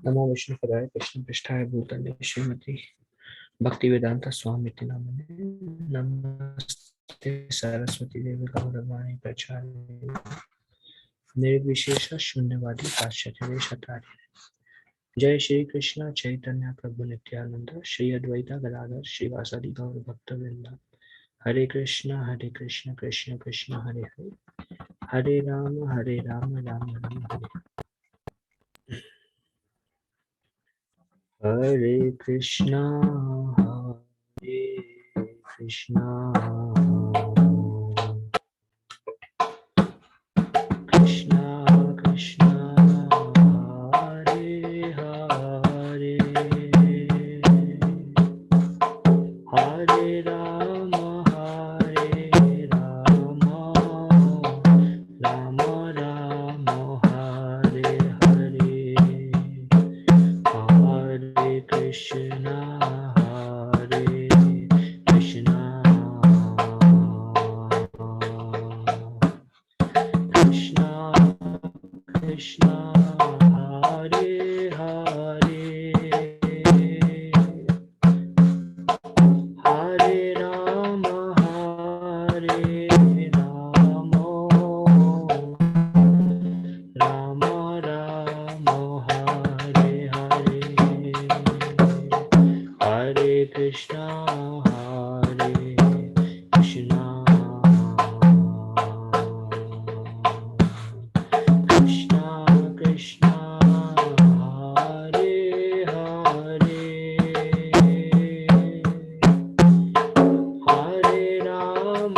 नमो विष्णु पदाय कृष्ण पृष्ठाय भूतले श्रीमती भक्ति वेदांता स्वामी नामने नमस्ते सरस्वती देवी गौरवाणी प्रचारिणे निर्विशेष शून्यवादी पाश्चात्य देशाचार्य। जय श्री कृष्ण चैतन्य प्रभु नित्यानंद श्री अद्वैता गदाधर श्रीवासादि गौर भक्तवृंद। हरे कृष्ण कृष्ण कृष्ण हरे हरे, हरे राम राम राम हरे। हरे कृष्णा कृष्णा कृष्णा कृष्णा हरे हरे, हरे राम राम राम हरे हरे, हरे कृष्णा कृष्णा कृष्णा हरे हरे, हरे राम राम राम हरे हरे, हरे कृष्णा कृष्णा कृष्णा कृष्णा हरे हरे, हरे राम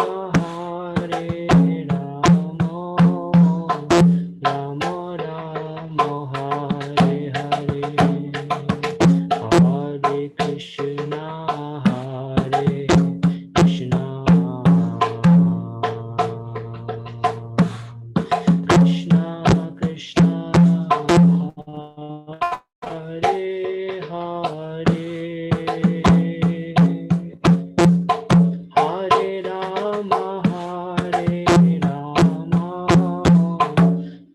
राम राम हरे हरे, हरे कृष्णा कृष्णा कृष्णा कृष्णा हरे हरे, हरे राम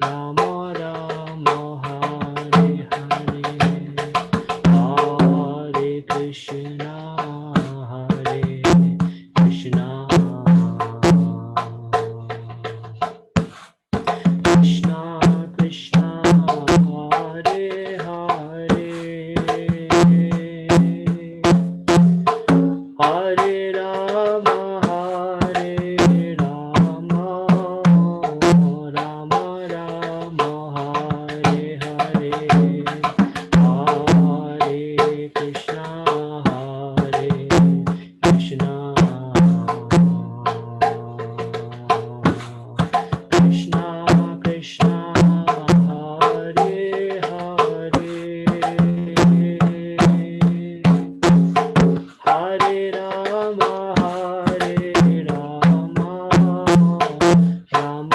राम राम हरे हरे, हरे कृष्णा कृष्णा कृष्णा कृष्णा हरे हरे, हरे राम राम राम हरे हरे, हरे कृष्णा कृष्णा कृष्णा कृष्णा हरे हरे, हरे राम राम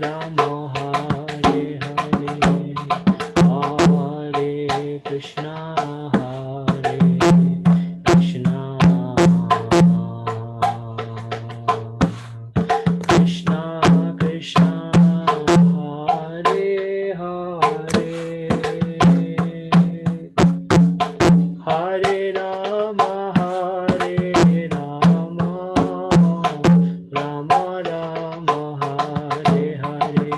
राम हरे हरे, हरे कृष्णा कृष्णा कृष्णा कृष्णा हरे हरे, हरे राम राम राम हरे हरे,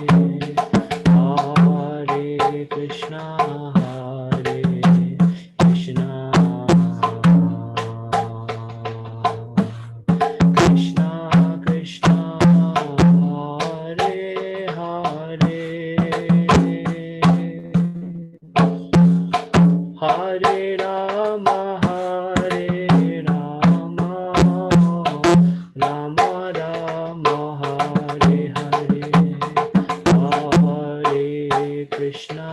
हरे कृष्णा कृष्णा कृष्णा कृष्णा हरे हरे, हरे राम राम राम हरे हरे, हरे कृष्णा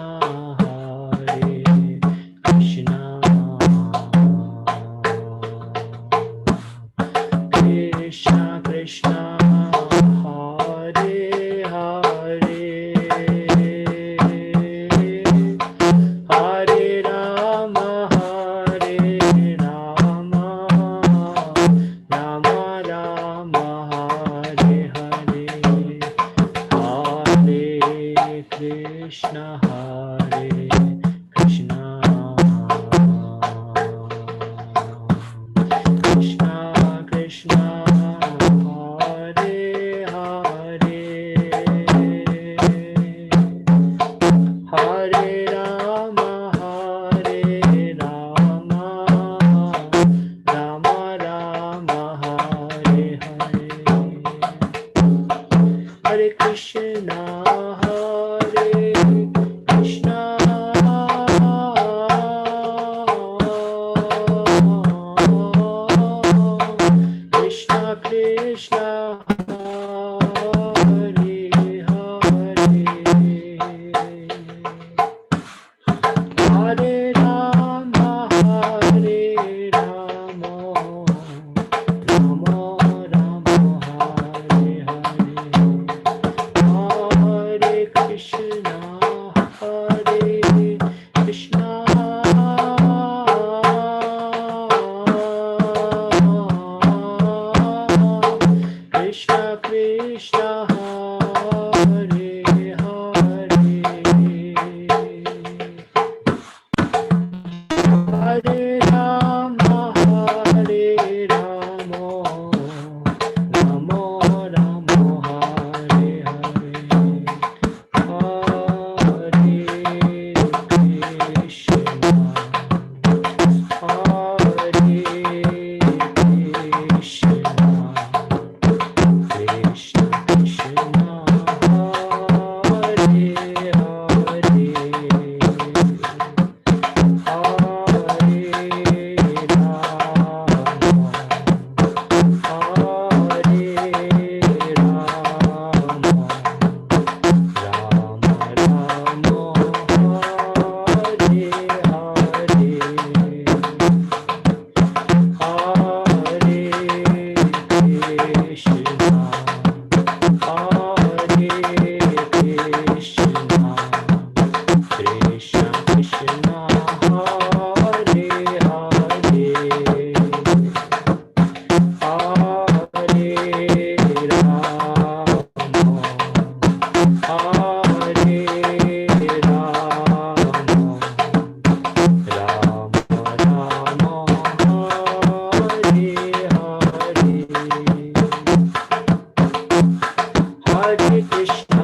कृष्णा कृष्णा कृष्णा हरे हरे, हरे राम Hare Krishna,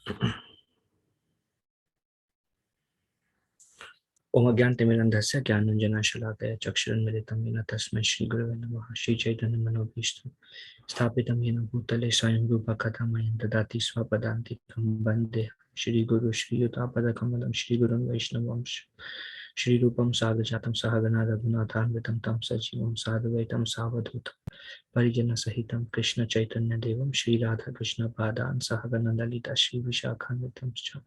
ओम अज्ञानतिमिरन्धस्य ज्ञानाञ्जनशलाकया चक्षुरुन्मिलितं येन तस्मै श्रीगुरवे नमः। श्रीचैतन्यमनोभीष्टं स्थापितं येन भूतले स्वयं रूपकथं मह्यं ददाति स्वपदान्तिकं वन्दे श्रीगुरु श्रीयुतापदकमलं श्रीगुरुं वैष्णवंश श्रीरूपं साग्रजातं सहगणा रघुनाथान्वितं तं सजीवं साद्वैतं सावधूतं परिजनसहितं कृष्णचैतन्यदेवं श्रीराधाकृष्णपादान् सहगणा ललिता श्रीविशाखान्वितं च।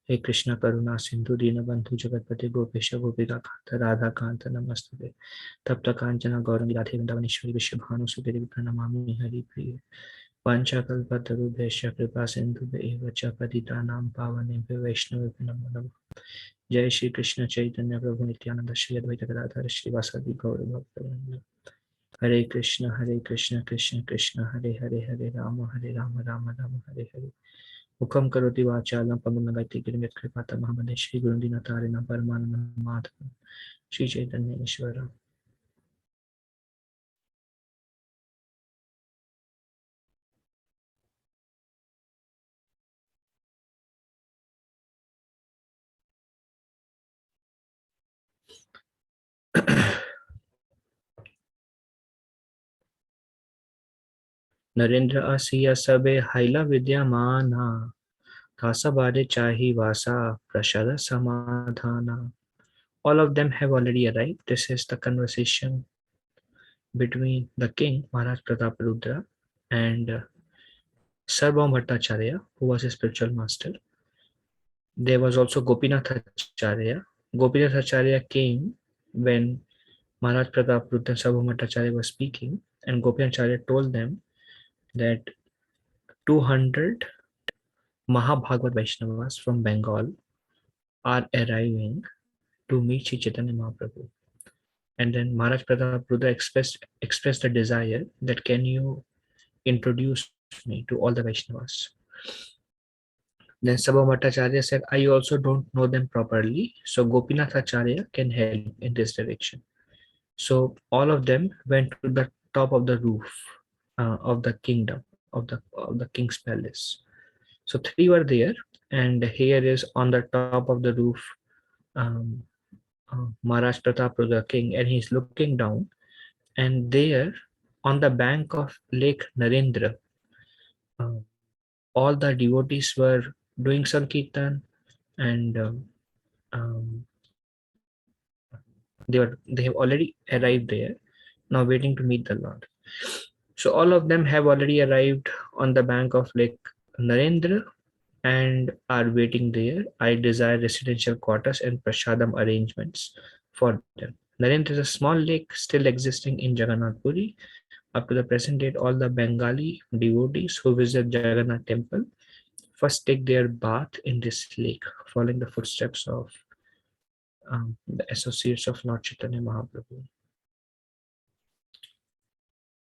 हे कृष्ण करुणा सिंधु दीनबंधु जगतपति गोपेश गोपिका कांत राधा कांत नमस्ते। तप्त कांचन गौरंगी राधे वृंदावनेश्वरी विश्वभानुसुते देवी प्रणमामि हरिप्रिये। वाञ्छाकल्पतरुभ्यश्च कृपा सिन्धुभ्येव च पतितानां पावनेभ्यो वैष्णवेभ्यो नमो नमः। जय श्री कृष्ण चैतन्य प्रभु नित्यानंद श्री अद्वैत गदाधर श्रीवासदि गौर भक्तवृंद। हरे कृष्ण कृष्ण कृष्ण हरे हरे हरे राम राम राम हरे हरे। मुखम करोति वाचालं पङ्गुं कृपातमहं श्रीगुरुदीनतारिणं परमानन्दं माधवं श्रीचैतन्येश्वरम्। नरेंद्र असिया सबे हाइला विद्यमाना खासा बारे चाही वासा प्रसाद Samadhana. All of them have already arrived. This is the conversation between the king Maharaj Prataparudra and Sarvabhauma Bhattacharya, who was his spiritual master. There was also Gopinath Acharya. Gopinath Acharya came when Maharaj Prataparudra and Sarvabhauma Bhattacharya were speaking, and Gopinath Acharya told them that 200 Mahabhagavad Vaishnavas from Bengal are arriving to meet Sri Chaitanya Mahaprabhu. And then Maharaj Prataparudra expressed the desire that can you introduce me to all the Vaishnavas. Then Sarvabhauma Bhattacharya said, I also don't know them properly, so Gopinath Acharya can help in this direction. So all of them went to the top of the roof of the kingdom of the king's palace. So three were there, and here is on the top of the roof um, Maharaj Prataparudra king, and he's looking down, and there on the bank of Lake Narendra, uh, all the devotees were doing Sankirtan, and they have already arrived there, now waiting to meet the Lord. So all of them have already arrived on the bank of Lake Narendra and are waiting there. I desire residential quarters and prasadam arrangements for them. Narendra is a small lake still existing in Jagannath Puri. Up to the present date, all the Bengali devotees who visit Jagannath temple first take their bath in this lake, following the footsteps of the associates of Lord Chaitanya Mahaprabhu.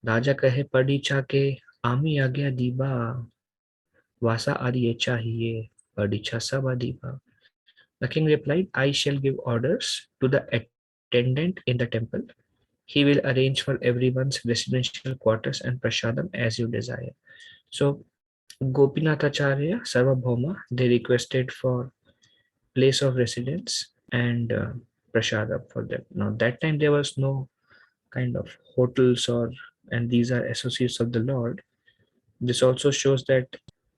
राजा कहे पढ़ीचा के आमी आज्ञा दीबा वासा आदि चाहिए पढ़ीचा सब दीबा. The king replied, I shall give orders to the attendant in the temple. He will arrange for everyone's residential quarters and prasadam as you desire. So Gopinath Acharya, Sarvabhauma, they requested for place of residence and prasadam for them. Now that time there was no kind of hotels and these are associates of the Lord. This also shows that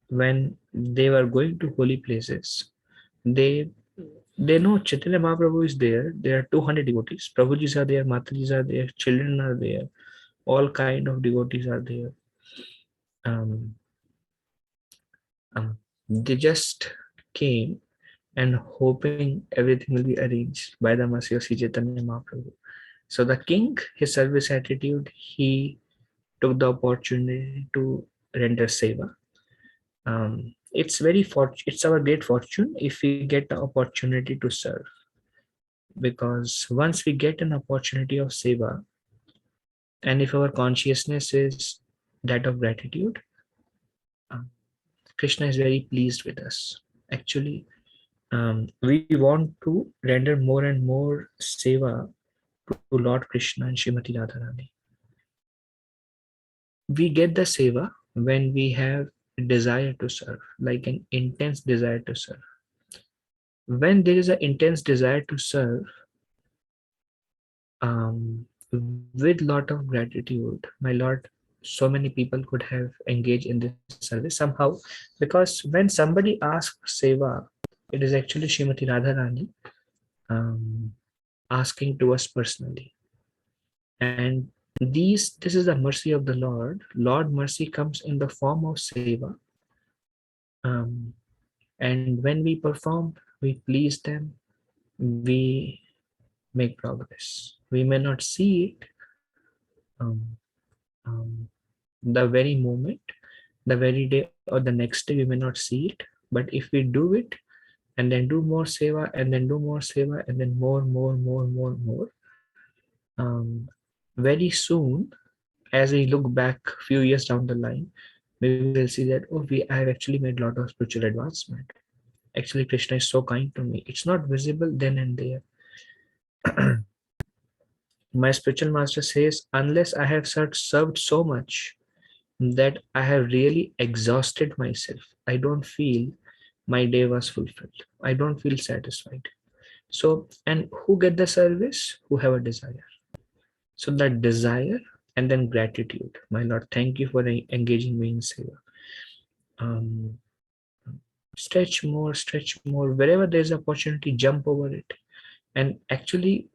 when they were going to holy places, they they know Chaitanya Mahaprabhu is there. There are 200 devotees. Prabhujis are there, Matajis are there, children are there, all kind of devotees are there. Um, they just came and hoping everything will be arranged by the mercy of Sri Chaitanya Mahaprabhu. So the king, his service attitude, he took the opportunity to render seva. It's our great fortune if we get the opportunity to serve, because once we get an opportunity of seva, and if our consciousness is that of gratitude, uh, Krishna is very pleased with us. Actually, we want to render more and more seva to Lord Krishna and Srimati Radharani. We get the seva when we have desire to serve, like an intense desire to serve. When there is an intense desire to serve, with lot of gratitude, my Lord, so many people could have engaged in this service somehow, because when somebody asks seva, it is actually Srimati Radharani um, asking to us personally. And this is the mercy of the Lord. Lord mercy comes in the form of seva. Um, and when we perform, we please them, we make progress. We may not see it um, um, the very moment, the very day, or the next day, we may not see it. But if we do it and then do more seva and then do more seva and then more, um, very soon, as we look back few years down the line, we will see that, oh, I have actually made a lot of spiritual advancement. Actually, Krishna is so kind to me. It's not visible then and there. My spiritual master says, unless I have served so much that I have really exhausted myself, I don't feel my day was fulfilled. I don't feel satisfied. So, and who get the service? Who have a desire. So that desire and then gratitude. My Lord, thank you for engaging me in seva. Um, stretch more. Wherever there's opportunity, jump over it. And actually,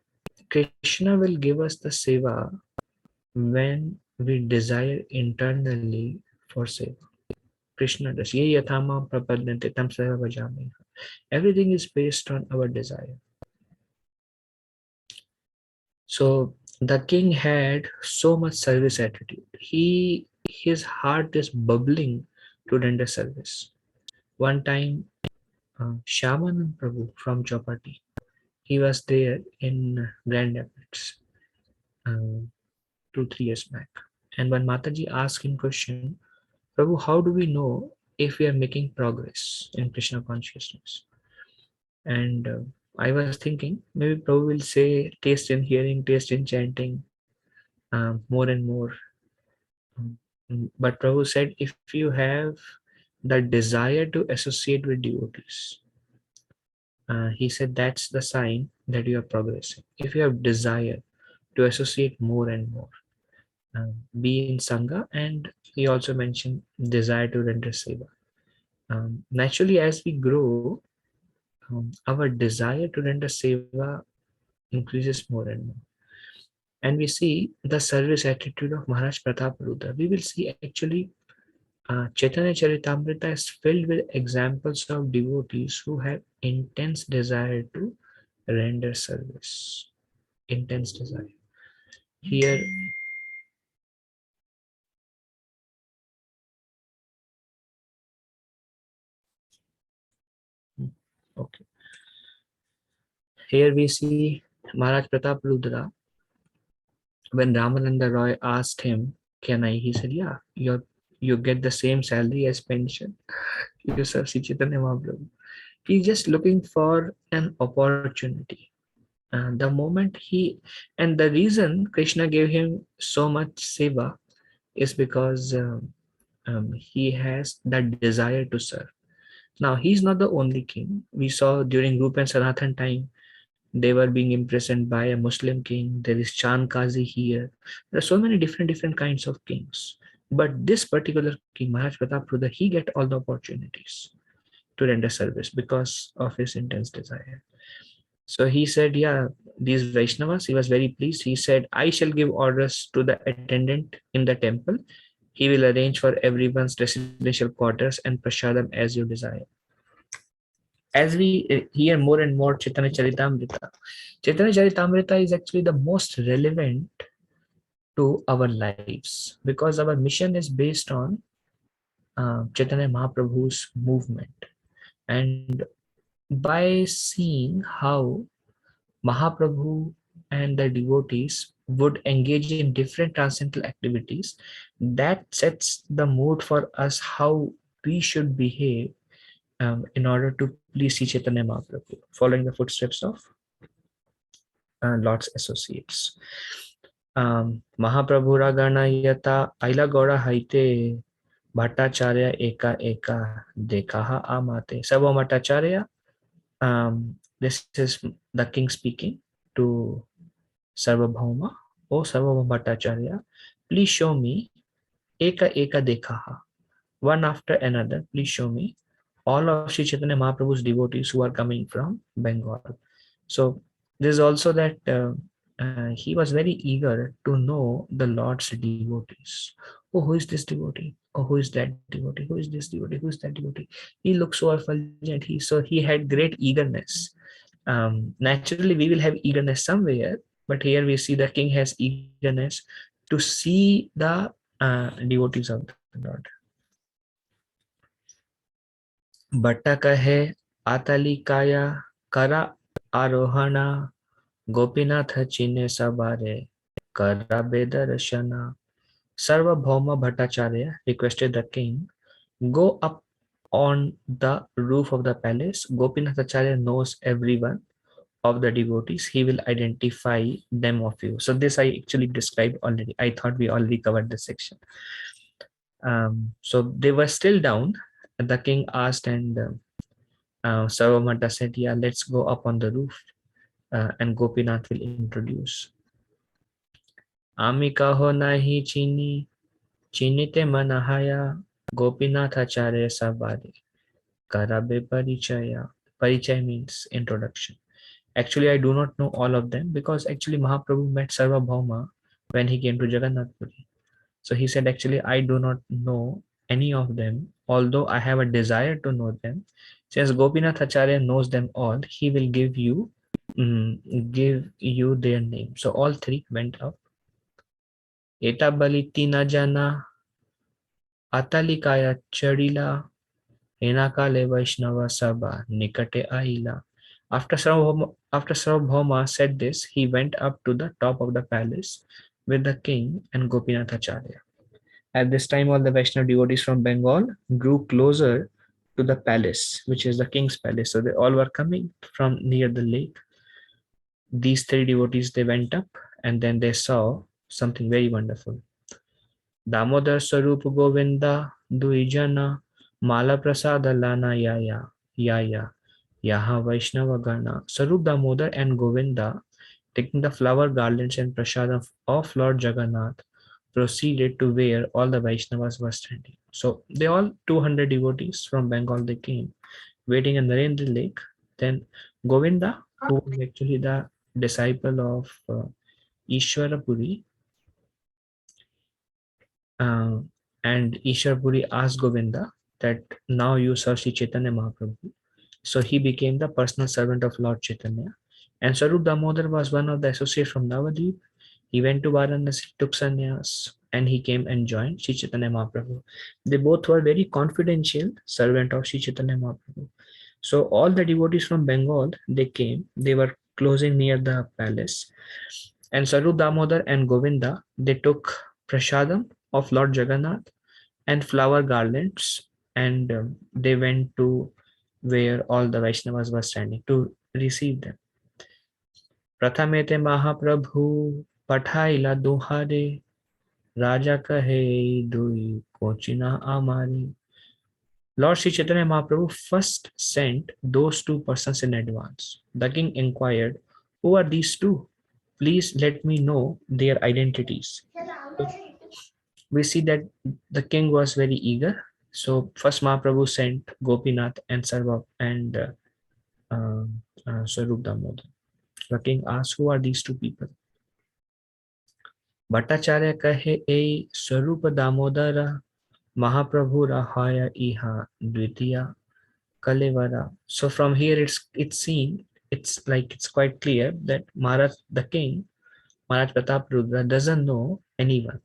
Krishna will give us the seva when we desire internally for seva. Krishna does. Ye yathama prapadyante tam seva bhajami. Everything is based on our desire. So the king had so much service attitude. His heart is bubbling to render service. One time, Shamanand Prabhu from Chopati, he was there in Grand Rapids uh, 2 3 years back. And when Mataji asked him question, Prabhu, how do we know if we are making progress in Krishna consciousness? And I was thinking maybe Prabhu will say taste in hearing, taste in chanting, more and more. Um, But Prabhu said, if you have the desire to associate with devotees, he said that's the sign that you are progressing. If you have desire to associate more and more, be in Sangha, and he also mentioned desire to render seva. Naturally, as we grow, our desire to render seva increases more and more. And we see the service attitude of Maharaj Pratap Rudra. We will see actually Chaitanya Charitamrita is filled with examples of devotees who have intense desire to render service. Intense desire. Here, okay. Here we see Maharaj Pratap Rudra. When Ramananda Roy asked him, "Can I?" He said, "Yeah, you get the same salary as pension. You serve Sri Chaitanya Mahaprabhu." He's just looking for an opportunity. The moment and the reason Krishna gave him so much seva is because he has that desire to serve. Now, he's not the only king. We saw during Rupa and Sanatan time, they were being imprisoned by a Muslim king. There is Chan Kazi here. There are so many different kinds of kings. But this particular king, Maharaj Pratap Rudra, he get all the opportunities to render service because of his intense desire. So he said, yeah, these Vaishnavas, he was very pleased. He said, I shall give orders to the attendant in the temple. He will arrange for everyone's residential quarters and prasadam as you desire. As we hear more and more Chaitanya Charitamrita is actually the most relevant to our lives because our mission is based on Chaitanya Mahaprabhu's movement. And by seeing how Mahaprabhu and the devotees would engage in different transcendental activities, that sets the mood for us how we should behave in order to please Sri Chaitanya Mahaprabhu, following the footsteps of Lord's associates. Mahaprabhu Ragana Yata Aila Gora Haite Bhattacharya eka eka dekaha amate. Sarva Bhattacharya, this is the king speaking to Sarvabhauma. O Sarvabhauma Bhattacharya, please show me eka eka dekaha. One after another, please show me all of Sri Chaitanya Mahaprabhu's devotees who are coming from Bengal. So there's also that he was very eager to know the Lord's devotees. Oh, who is this devotee? Oh, who is that devotee? Who is this devotee? Who is that devotee? He looks so effulgent. He had great eagerness. Naturally, we will have eagerness somewhere, but here we see the king has eagerness to see the devotees of the Lord. Bhatta kahe atalikaya kara arohana Gopinath chine sabare kara bedarshana. Sarvabhauma Bhattacharya requested the king, go up on the roof of the palace. Gopinath Acharya knows everyone of the devotees. He will identify them of you. So this I actually described already. I thought we already covered this section. So they were still down. The king asked, and Sarvabhauma said, yeah, let's go up on the roof, and Gopinath will introduce. Ami kaho nahi chini, chinite manahaya, Gopinath Acharya sabare, karabe parichaya. Parichaya means introduction. Actually, I do not know all of them because actually Mahaprabhu met Sarvabhauma when he came to Jagannath Puri. So he said, actually, I do not know any of them, although I have a desire to know them. Since Gopinath Acharya knows them all, he will give you their name. So all three went up. Eta baliti na jana atalikaya chadila enakale Vaishnava sabha nikate aila. After Sarvabhauma said this, he went up to the top of the palace with the king and Gopinath Acharya. At this time, all the Vaishnava devotees from Bengal drew closer to the palace, which is the king's palace. So they all were coming from near the lake. These three devotees, they went up and then they saw something very wonderful. Damodar Sarup Govinda Duijana Mala Prasada Lana Yaya Yaha Vaishnava Gana. Sarup Damodar and Govinda, taking the flower garlands and prasadam of Lord Jagannath, proceeded to where all the Vaishnavas were standing. So they all 200 devotees from Bengal, they came waiting in Narendra Lake. Then Govinda, who was actually the disciple of Ishwarapuri, uh, and Ishwarapuri asked Govinda that now you serve Sri Chaitanya Mahaprabhu. So he became the personal servant of Lord Chaitanya. And Sarup Damodar was one of the associates from Navadvip. He went to Varanasi, took sannyas, and he came and joined Sri Chaitanya Mahaprabhu. They both were very confidential servant of Sri Chaitanya Mahaprabhu. So all the devotees from Bengal, they came. They were closing near the palace. And Sarup Damodar and Govinda, they took prasadam of Lord Jagannath and flower garlands, and they went to where all the Vaishnavas were standing to receive them. Prathamete Mahaprabhu Pathaila Duhare Raja Kahe Dui Kochina Amari. Lord Sri Chaitanya Mahaprabhu first sent those two persons in advance. The king inquired, who are these two? Please let me know their identities. So we see that the king was very eager. So first Mahaprabhu sent Gopinath and Sarva and Swarup Damodar. The king asked, who are these two people? Bhattacharya kahe ei Swarup Damodara Mahaprabhu Rahaya Iha Dvitiya Kalevara. So from here it's seen, it's quite clear that Maharaj the king, Maharaj Pratap Rudra doesn't know anyone,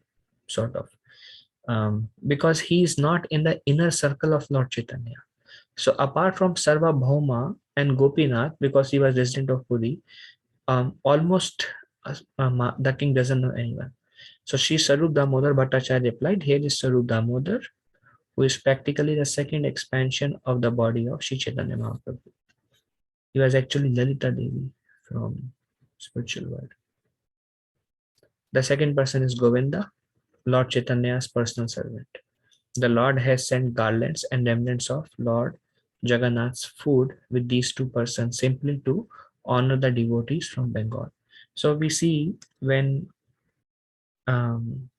sort of. Because he is not in the inner circle of Lord Chaitanya. So apart from Sarva Bhauma and Gopinath, because he was resident of Puri, almost the king doesn't know anyone. So Sri Sarup Damodar Bhattacharya replied, here is Sarup Damodar, who is practically the second expansion of the body of Sri Chaitanya Mahaprabhu. He was actually Lalita Devi from spiritual world. The second person is Govinda, Lord Chaitanya's personal servant. The Lord has sent garlands and remnants of Lord Jagannath's food with these two persons simply to honor the devotees from Bengal. So we see when um,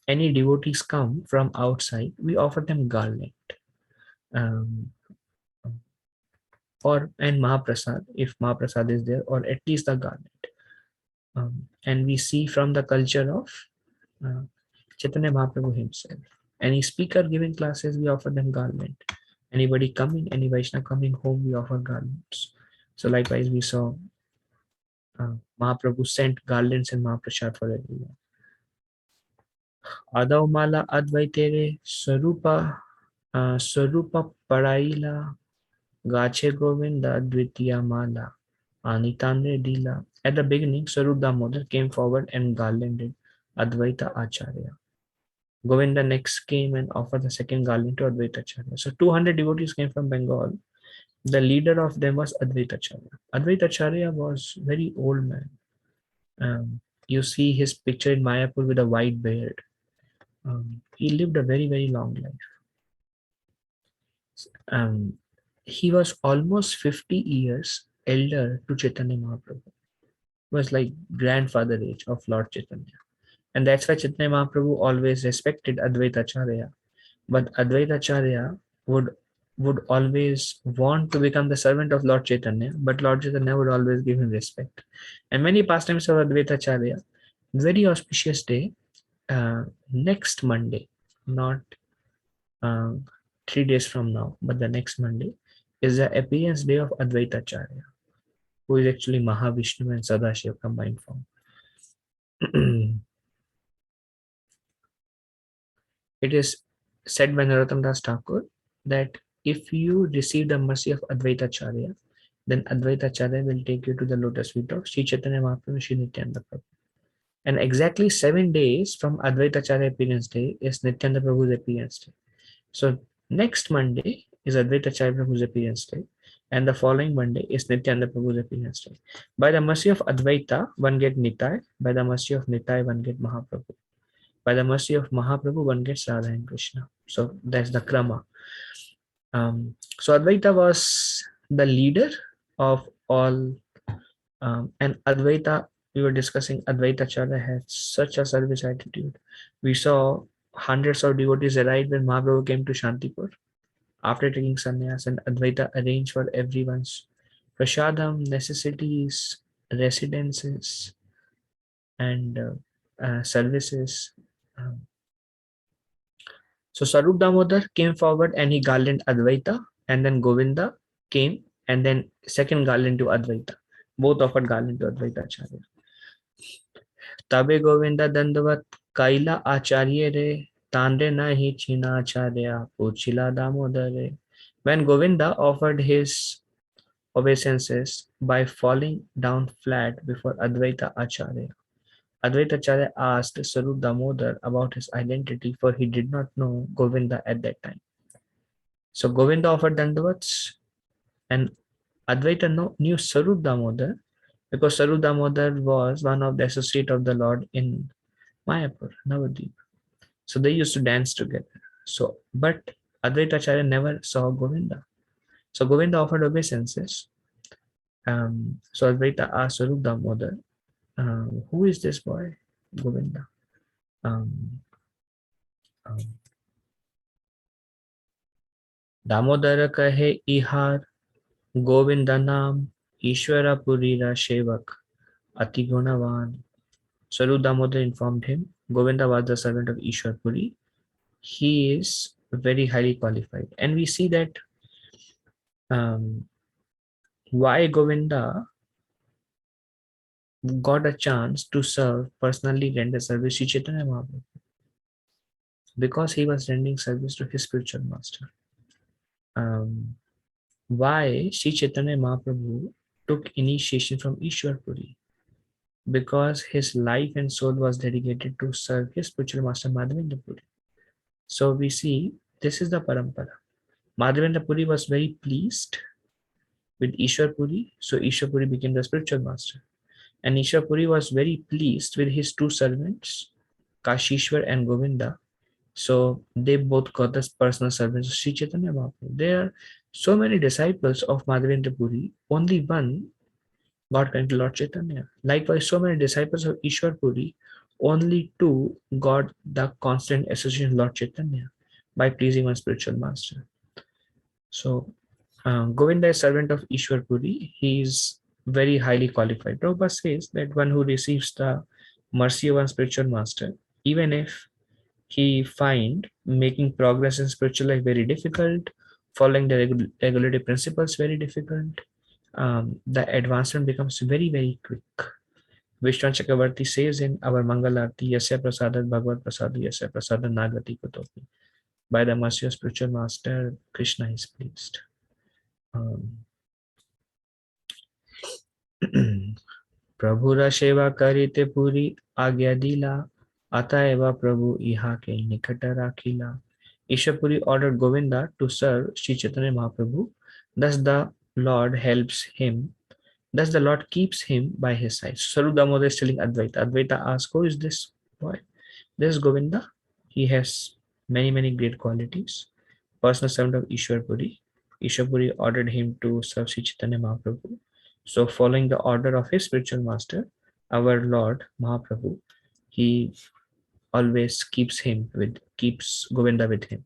any devotees come from outside, we offer them garland um, or and Mahaprasad if Mahaprasad is there, or at least the garland. And we see from the culture of uh, Chaitanya Mahaprabhu himself. Any speaker giving classes, we offer them garland. Anybody coming, any Vaishnava coming home, we offer garlands. So likewise, we saw Mahaprabhu sent garlands and Mahaprasad for everyone. Adaumala Advaitere Swarupa Paraila Gache Govinda Dvitiya Mala Anitandre Dila. At the beginning, Sarup Damodar came forward and garlanded Advaita Acharya. Govinda next came and offered the second garland to Advaita Acharya. So 200 devotees came from Bengal. The leader of them was Advaita Acharya. Advaita Acharya was very old man. You see his picture in Mayapur with a white beard. He lived a very, very long life. He was almost 50 years elder to Chaitanya Mahaprabhu. He was like grandfather age of Lord Chaitanya. And that's why Chaitanya Mahaprabhu always respected Advaita Acharya. But Advaita Acharya would always want to become the servant of Lord Chaitanya, but Lord Chaitanya would always give him respect. And many pastimes of Advaita Acharya, very auspicious day, next Monday, not uh, 3 days from now, but the next Monday, is the appearance day of Advaita Acharya, who is actually Mahavishnu and Sadashiv combined form. It is said by Narottam Das Thakur that if you receive the mercy of Advaita Acharya, then Advaita Acharya will take you to the lotus feet of Sri Chaitanya Mahaprabhu, Sri Nityananda Prabhu. And exactly 7 days from Advaita Acharya appearance day is Nityananda Prabhu's appearance day. So next Monday is Advaita Acharya Prabhu's appearance day, and the following Monday is Nityananda Prabhu's appearance day. By the mercy of Advaita, one get Nitai. By the mercy of Nitai, one get Mahaprabhu. By the mercy of Mahaprabhu, one gets Radha and Krishna. So that's the krama. So Advaita was the leader of all, and Advaita, we were discussing, Advaita Acharya had such a service attitude. We saw hundreds of devotees arrived when Mahaprabhu came to Shantipur after taking sannyas, and Advaita arranged for everyone's prasadam, necessities, residences, and services. Um, So Sarup Damodar came forward and he garlanded Advaita, and then Govinda came and then second garland to Advaita. Both offered garland to Advaita Acharya. Tabe Govinda Dandavat Kaila Acharya re Tande nahi China Acharya Puchila Damodar re. When Govinda offered his obeisances by falling down flat before Advaita Acharya, Advaita Acharya asked Sarup Damodar about his identity, for he did not know Govinda at that time. So Govinda offered Dandavats, and Advaita knew Sarup Damodar because Sarup Damodar was one of the associate of the Lord in Mayapur, Navadvip. So they used to dance together. So, but Advaita Acharya never saw Govinda. So Govinda offered obeisances. So Advaita asked Sarup Damodar, who is this boy, Govinda? Um, um, Damodar kahe ihar Govinda naam Ishwara Purira Shevak Ati Gunavan. Saru Damodar informed him Govinda was the servant of Ishwar Puri. He is very highly qualified. And we see that why Govinda got a chance to serve, personally render service to Chaitanya Mahaprabhu, because he was rendering service to his spiritual master. Why Sri Chaitanya Mahaprabhu took initiation from Ishwar Puri? Because his life and soul was dedicated to serve his spiritual master Madhavendra Puri. So we see this is the parampara. Madhavendra Puri was very pleased with Ishwar Puri, so Ishwar Puri became the spiritual master. And Ishwar Puri was very pleased with his two servants, Kashishwar and Govinda, So they both got the personal servants of Sri Chaitanya Mahaprabhu. There are so many disciples of Madhavendra Puri, only one got connected to Lord Chaitanya. Likewise, so many disciples of Ishwar Puri, only two got the constant association with Lord Chaitanya by pleasing one spiritual master. So Govinda is servant of Ishwar Puri. He is very highly qualified. Prabhupada says that one who receives the mercy of one spiritual master, even if he find making progress in spiritual life very difficult, following the regulative principles very difficult, the advancement becomes very, very quick. Vishnu Chakravarti says in our Mangalarti, Yasya Prasadat Bhagavad Prasad, Yasya Prasadat Nagati Kutopi. By the mercy of spiritual master, Krishna is pleased. प्रभुरा सेवा करिते पूरी आज्ञा दिला अतएव प्रभु इहा के निकट राखिला. Ishapuri ordered Govinda to serve Sri Chaitanya Mahaprabhu. Thus the Lord helps him. Thus the Lord keeps him by his side. Sarup Damodar is telling Advaita. Advaita asks, who is this boy? This is Govinda. He has many, many great qualities. Personal servant of Ishwar Puri. Ishwar Puri ordered him to serve Sri Chaitanya Mahaprabhu. So, following the order of his spiritual master, our Lord Mahaprabhu, he always keeps Govinda with him.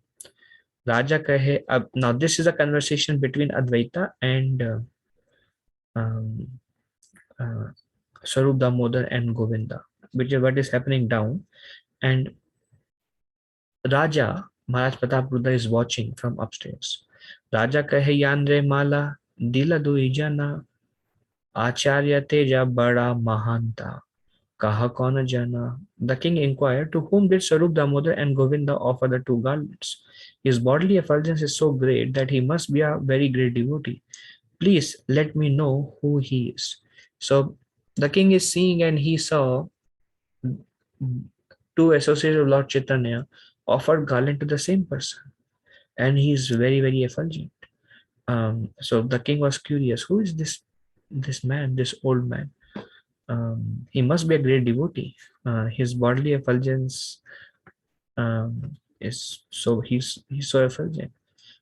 Raja kahe, now this is a conversation between Advaita and um, uh, Sarup Damodar and Govinda, which is what is happening down. And Raja, Maharaj Pratap Rudra is watching from upstairs. Raja kahe Yandre Mala, Dila Duijana, Acharya Teja Bada Mahanta, Kaha Kona Jana. The king inquired, to whom did Sarup Damodar and Govinda offer the two garlands? His bodily effulgence is so great that he must be a very great devotee. Please let me know who he is. So the king is seeing and he saw two associates of Lord Chaitanya offered garland to the same person. And he is very, very effulgent. So the king was curious, who is this man, this old man? He must be a great devotee. His bodily effulgence is so he's so effulgent.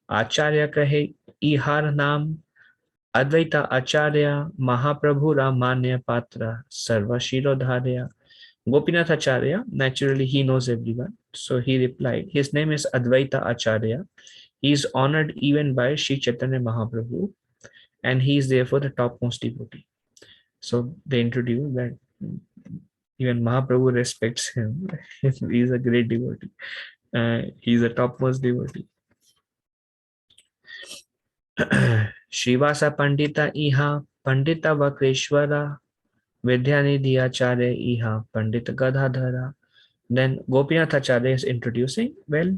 Acharya kahe ihar naam Advaita Acharya Mahaprabhu Ramanya Patra Sarva Shirodharya. Gopinath Acharya, naturally he knows everyone. So he replied, his name is Advaita Acharya. He is honored even by Sri Chaitanya Mahaprabhu, and he is therefore the topmost devotee. So they introduce that even Mahaprabhu respects him. He is a great devotee. He is a topmost devotee. Srivasa Pandita Iha Pandita Vakreshwara Vidyanidhi Acharya Iha Pandita Gadadhara. Then Gopinath Acharya is introducing. Well,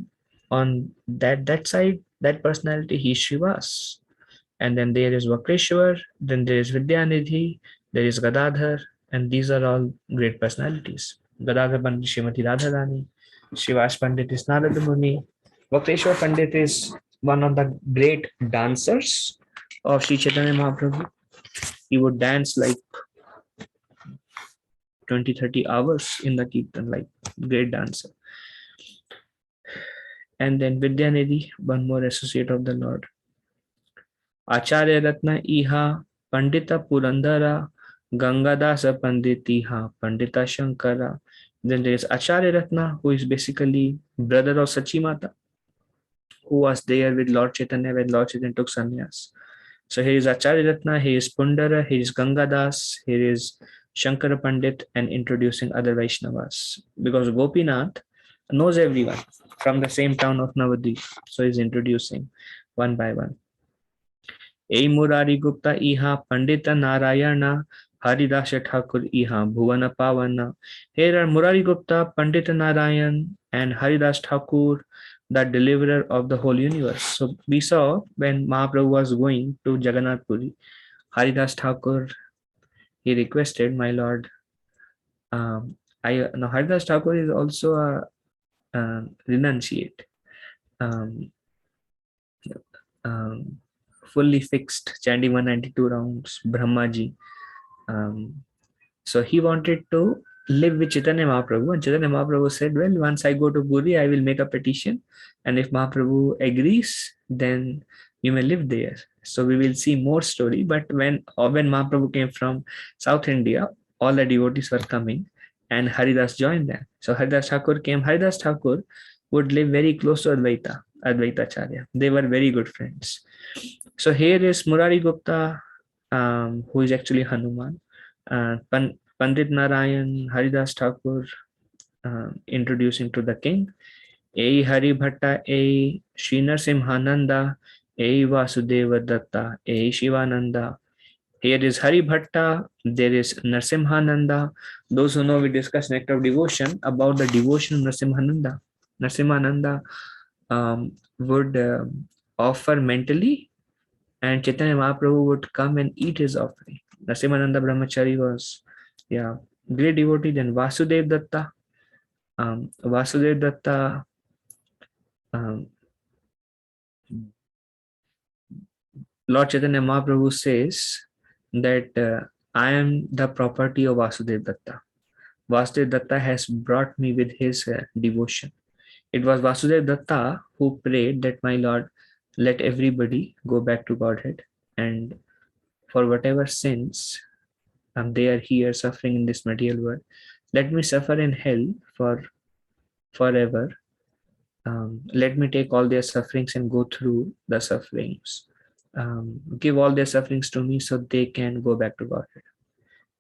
on that side, that personality, he is Srivas. And then there is Vakreshwar, then there is Vidyanidhi, there is Gadadhar, and these are all great personalities. Gadadhar Pandit Srimati Radharani, Srivas Pandit is Narada Muni, Vakreshwar Pandit is one of the great dancers of Sri Chaitanya Mahaprabhu. He would dance like 20-30 hours in the Kirtan, like great dancer. And then Vidyanidhi, one more associate of the Lord. Acharya Ratna Iha, Pandita Purandara, Gangadasa Panditiha, Pandita Shankara. Then there is Acharya Ratna, who is basically brother of Sachimata, who was there with Lord Chaitanya when Lord Chaitanya took sannyas. So here is Acharya Ratna, here is Pundara, here is Gangadas, here is Shankara Pandit, and introducing other Vaishnavas. Because Gopinath knows everyone from the same town of Navadvip. So he's introducing one by one. ए मुरारी गुप्ता इहा पंडित नारायण हरिदास ठाकुर इहा भुवन पावन. Here are Murari Gupta, Pandita Narayan, and Haridas Thakur, the deliverer of the whole universe. So we saw when Mahaprabhu was going to Jagannath Puri, Haridas Thakur, he requested, my lord, now Haridas Thakur is also a renunciate. Um, Fully fixed, chanting 192 rounds, Brahmaji. So he wanted to live with Chaitanya Mahaprabhu. And Chaitanya Mahaprabhu said, well, once I go to Puri, I will make a petition. And if Mahaprabhu agrees, then you may live there. So we will see more story. But when Mahaprabhu came from South India, all the devotees were coming and Haridas joined them. So Haridas Thakur came. Haridas Thakur would live very close to Advaita Acharya. They were very good friends. So here is Murari Gupta, who is actually Hanuman. Pandit Narayan, Haridas Thakur, introducing to the king. A Hari Bhatta, A Sri Narsimhananda, A Vasudeva Datta, A Shivananda. Here is Hari Bhatta, there is Narsimhananda. Those who know, we discussed Nectar of Devotion about the devotion of Narsimhananda. Narsimhananda would offer mentally, and Chaitanya Mahaprabhu would come and eat his offering. Narsimhananda Brahmachari was, great devotee. Then Vasudev Datta. Vasudev Datta, Lord Chaitanya Mahaprabhu says that I am the property of Vasudev Datta. Vasudev Datta has brought me with his devotion. It was Vasudev Datta who prayed that, my Lord, let everybody go back to Godhead, and for whatever sins they are here suffering in this material world, let me suffer in hell for forever. Let me take all their sufferings and go through the sufferings. Give all their sufferings to me so they can go back to Godhead.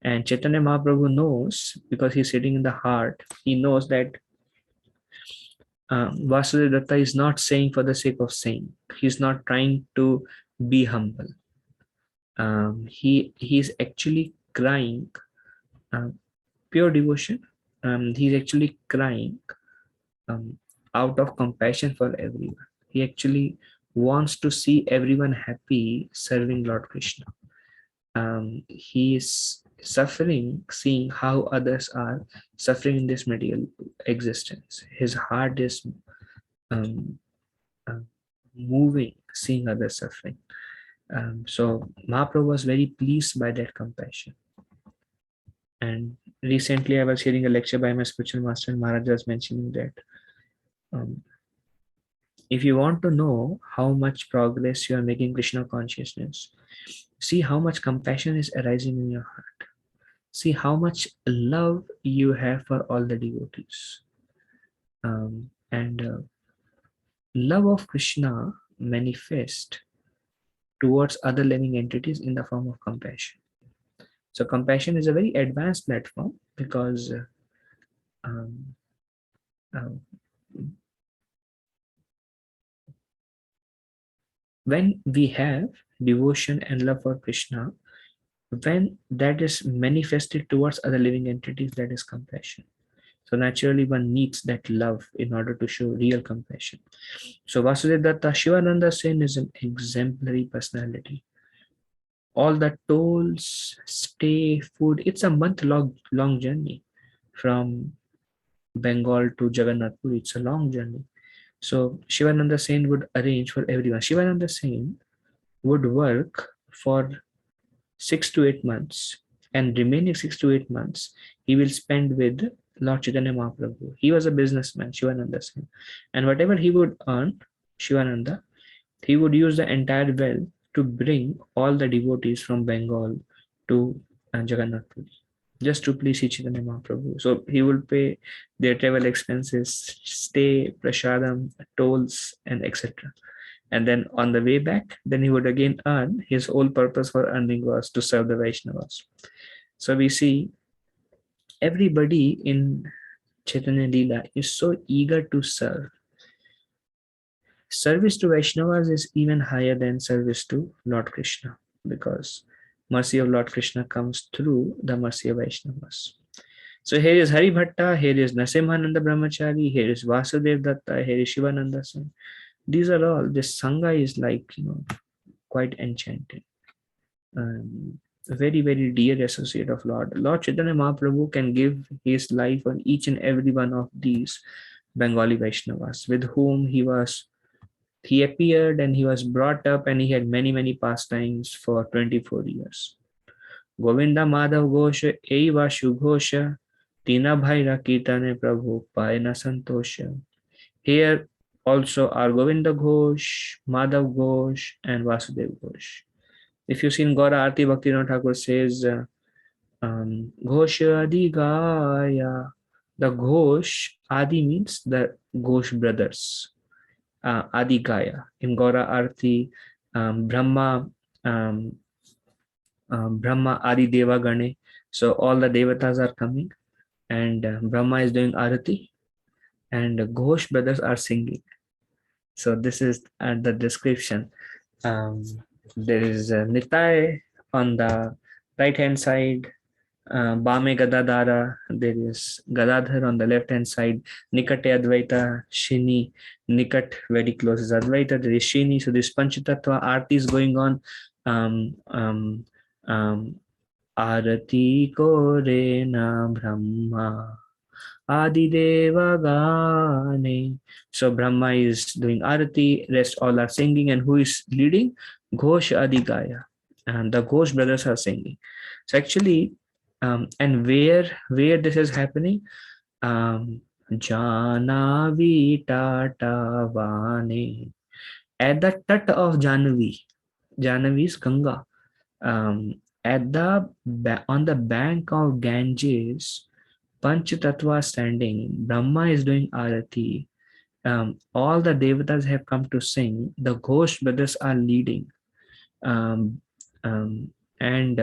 And Chaitanya Mahaprabhu knows, because he's sitting in the heart, he knows that Vasudeva Datta is not saying for the sake of saying. He's not trying to be humble. He's actually crying pure devotion. He's actually crying out of compassion for everyone. He actually wants to see everyone happy serving Lord Krishna. He is suffering seeing how others are suffering in this material existence. His heart is moving seeing others suffering. So Mahaprabhu was very pleased by that compassion. And recently I was hearing a lecture by my spiritual master, and Maharaj was mentioning that if you want to know how much progress you are making Krishna consciousness, see how much compassion is arising in your heart. See how much love you have for all the devotees. And love of Krishna manifest towards other living entities in the form of compassion. So compassion is a very advanced platform, because when we have devotion and love for Krishna, when that is manifested towards other living entities, that is compassion. So naturally one needs that love in order to show real compassion. So Vasudeva Datta, Shivananda Sen is an exemplary personality. All the tolls, stay, food, it's a long journey from Bengal to Jagannath Puri. It's a long journey. So Shivananda Sen would arrange for everyone. Shivananda Sen would work for 6 to 8 months, and remaining 6 to 8 months he will spend with Lord Chaitanya Mahaprabhu. He was a businessman, Shivananda Sen, and whatever he would earn, Shivananda, he would use the entire wealth to bring all the devotees from Bengal to Jagannath Puri, just to please Chaitanya Mahaprabhu. So he would pay their travel expenses, stay, prasadam, tolls, and etc. And then on the way back, then he would again earn. His whole purpose for earning was to serve the Vaishnavas. So we see everybody in Chaitanya Leela is so eager to serve. Service to Vaishnavas is even higher than service to Lord Krishna, because mercy of Lord Krishna comes through the mercy of Vaishnavas. So here is Hari Bhatta, here is Nasimhananda Brahmachari, here is Vasudev Datta, here is Shivananda Sen. These are all, this Sangha is like, quite enchanting. A very, very dear associate of Lord Chaitanya Mahaprabhu can give his life on each and every one of these Bengali Vaishnavas with whom he appeared and he was brought up, and he had many, many pastimes for 24 years. Govinda Madhav Ghosha Eva Shughosha Tina Bhaira Kirtane Prabhu Paina Santosha. Here also are Govinda Ghosh, Madhav Ghosh, and Vasudev Ghosh. If you see in Gaura Arti, Bhaktivinoda Thakur says, Ghosh Adi Gaya. The Ghosh, Adi means the Ghosh brothers, Adi Gaya. In Gaura Arti, Brahma, um, Brahma, Adi Deva Gane. So all the devatas are coming, and Brahma is doing Arati, and Ghosh brothers are singing. So this is the description. Um, there is Nitai on the right hand side, Bame Gadadara, there is Gadadhar on the left hand side, Nikate Advaita, Shini, Nikat very close is Advaita, there is Shini, so this Panchatattva Aarti is going on. Um, um, um, Arati Kore na Brahma Adideva Gane. So Brahma is doing Arati, rest all are singing, and who is leading? Ghosh Adigaya. And the Ghosh brothers are singing. So actually, and where this is happening? Janavi Tata Vane. At the tat of Janavi. Janavi is Ganga. At the on the bank of Ganges, Panch Tattva standing, Brahma is doing Arati. All the devatas have come to sing. The Ghosh brothers are leading. Um, um, and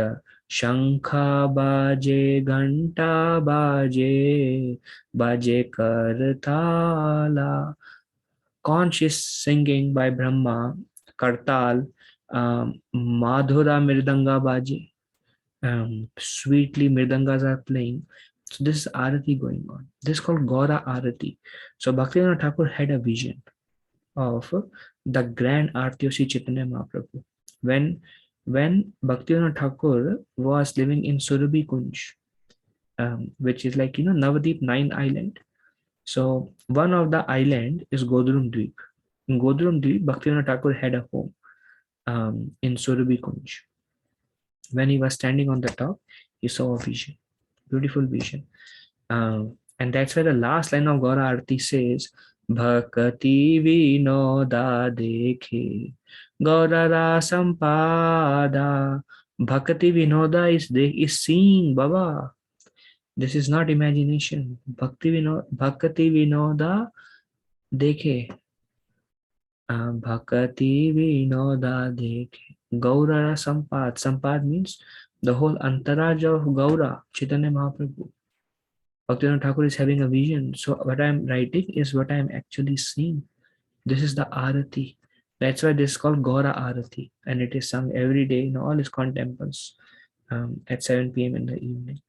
Shankha baje, Ghanta baje, baje kartala. Conch is singing by Brahma, Kartal, Madhura Mirdanga baje. Sweetly Mirdangas are playing. So this is Arati going on. This is called Gaura Arati. So Bhaktivinoda Thakur had a vision of the grand Arati of Sri Chaitanya Mahaprabhu. When Bhaktivinoda Thakur was living in Surabhi Kunj, which is like Navadip 9 island. So one of the island is Godrum Dweep. In Godrum Dweep, Bhaktivinoda Thakur had a home in Surabhi Kunj. When he was standing on the top, he saw a vision, beautiful vision. And that's why the last line of Gaura Arati says, Bhakati Vinoda Dekhe Gaurara Sampada. Bhakati Vinoda is seeing, Baba. This is not imagination. Bhakti Vinoda Dekhe. Bhakati Vinoda Dekhe. Gaurara Sampad. Sampad means the whole antaraj of Gaura, Chaitanya Mahaprabhu. Bhaktivinoda Thakur is having a vision. So what I am writing is what I am actually seeing. This is the Arati. That's why this is called Gaura Arati. And it is sung every day in all ISKCON temples at 7 p.m. in the evening.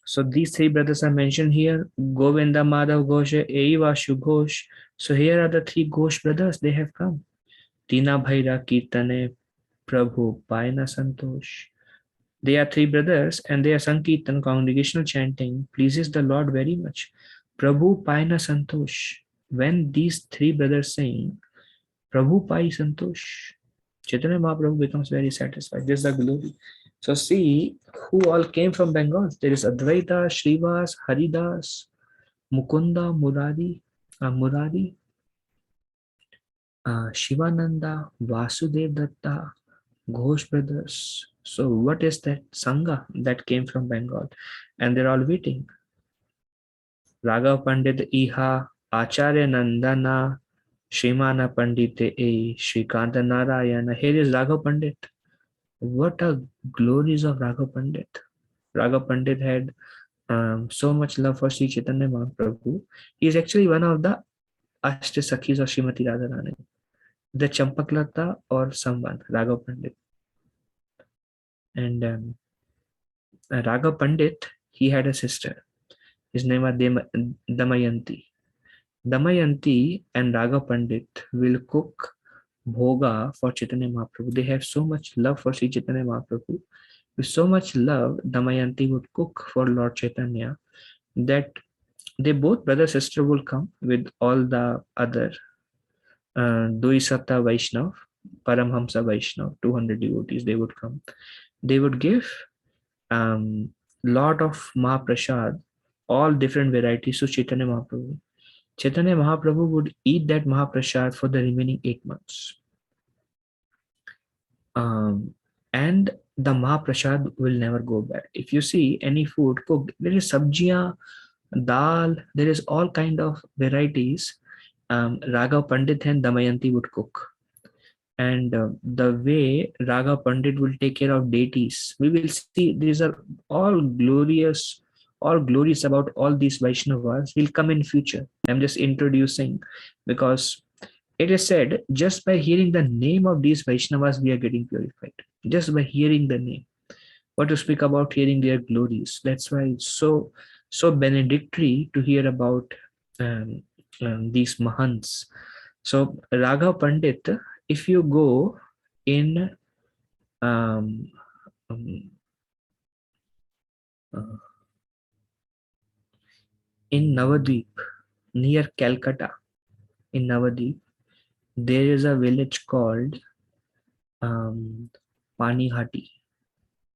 So these three brothers are mentioned here. Govinda, Madhav Ghosh, Eiva Ghosh. So here are the three Ghosh brothers. They have come. Tina Bhaira Kirtane Prabhu Paina Santosh. They are three brothers and their Sankirtan congregational chanting pleases the Lord very much. Prabhu Paina Santosh. When these three brothers sing, Prabhu Pai Santosh, Chaitanya Mahaprabhu becomes very satisfied. This is the glory. So see who all came from Bengal. There is Advaita, Srivas, Haridas, Mukunda, Murari, Shivananda, Vasudev Datta, Ghosh brothers. So what is that Sangha that came from Bengal? And they're all waiting. Raghav Pandit Iha, Acharya Nandana, Srimana Pandite E, Shrikanta Narayana. Here is Raghav Pandit. What a glories of Raghav Pandit. Raghav Pandit had so much love for Sri Chaitanya Mahaprabhu. He is actually one of the Ashta Sakhis of Srimati Radharani. The Champaklata or someone, Raghav Pandit. And Raghav Pandit, he had a sister. His name was Damayanti. Damayanti and Raghav Pandit will cook bhoga for Chaitanya Mahaprabhu. They have so much love for Sri Chaitanya Mahaprabhu. With so much love, Damayanti would cook for Lord Chaitanya that they both brother sister will come with all the other Duisata Vaishnav, Paramhamsa Vaishnav, 200 devotees. They would come. They would give lot of Mahaprasad all different varieties to Chaitanya Mahaprabhu. Chaitanya Mahaprabhu would eat that Mahaprasad for the remaining 8 months. And the Mahaprasad will never go bad. If you see any food cooked, there is sabjiyan, dal, there is all kind of varieties. Raghav Pandit and Damayanti would cook. And the way Raghav Pandit will take care of deities, we will see these are all glorious, all glories about all these Vaishnavas will come in future. I'm just introducing because it is said just by hearing the name of these Vaishnavas, we are getting purified. Just by hearing the name. What to speak about hearing their glories? That's why it's so benedictory to hear about um, these Mahants. So Raghav Pandit, if you go in um, um, uh, in Navadvip, near Calcutta, in Navadvip, there is a village called um, Panihati,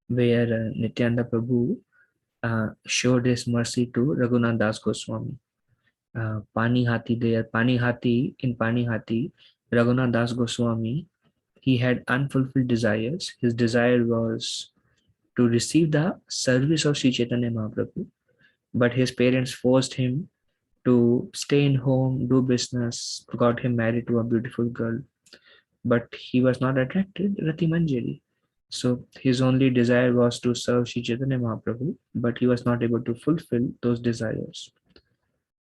where Nityananda Prabhu showed his mercy to Raghunath Das Goswami. Panihati there, Panihati, in Panihati, Raghunath Das Goswami, he had unfulfilled desires. His desire was to receive the service of Sri Chaitanya Mahaprabhu, but his parents forced him to stay in home, do business, got him married to a beautiful girl, but he was not attracted, Rati Manjari. So his only desire was to serve Sri Chaitanya Mahaprabhu, but he was not able to fulfill those desires.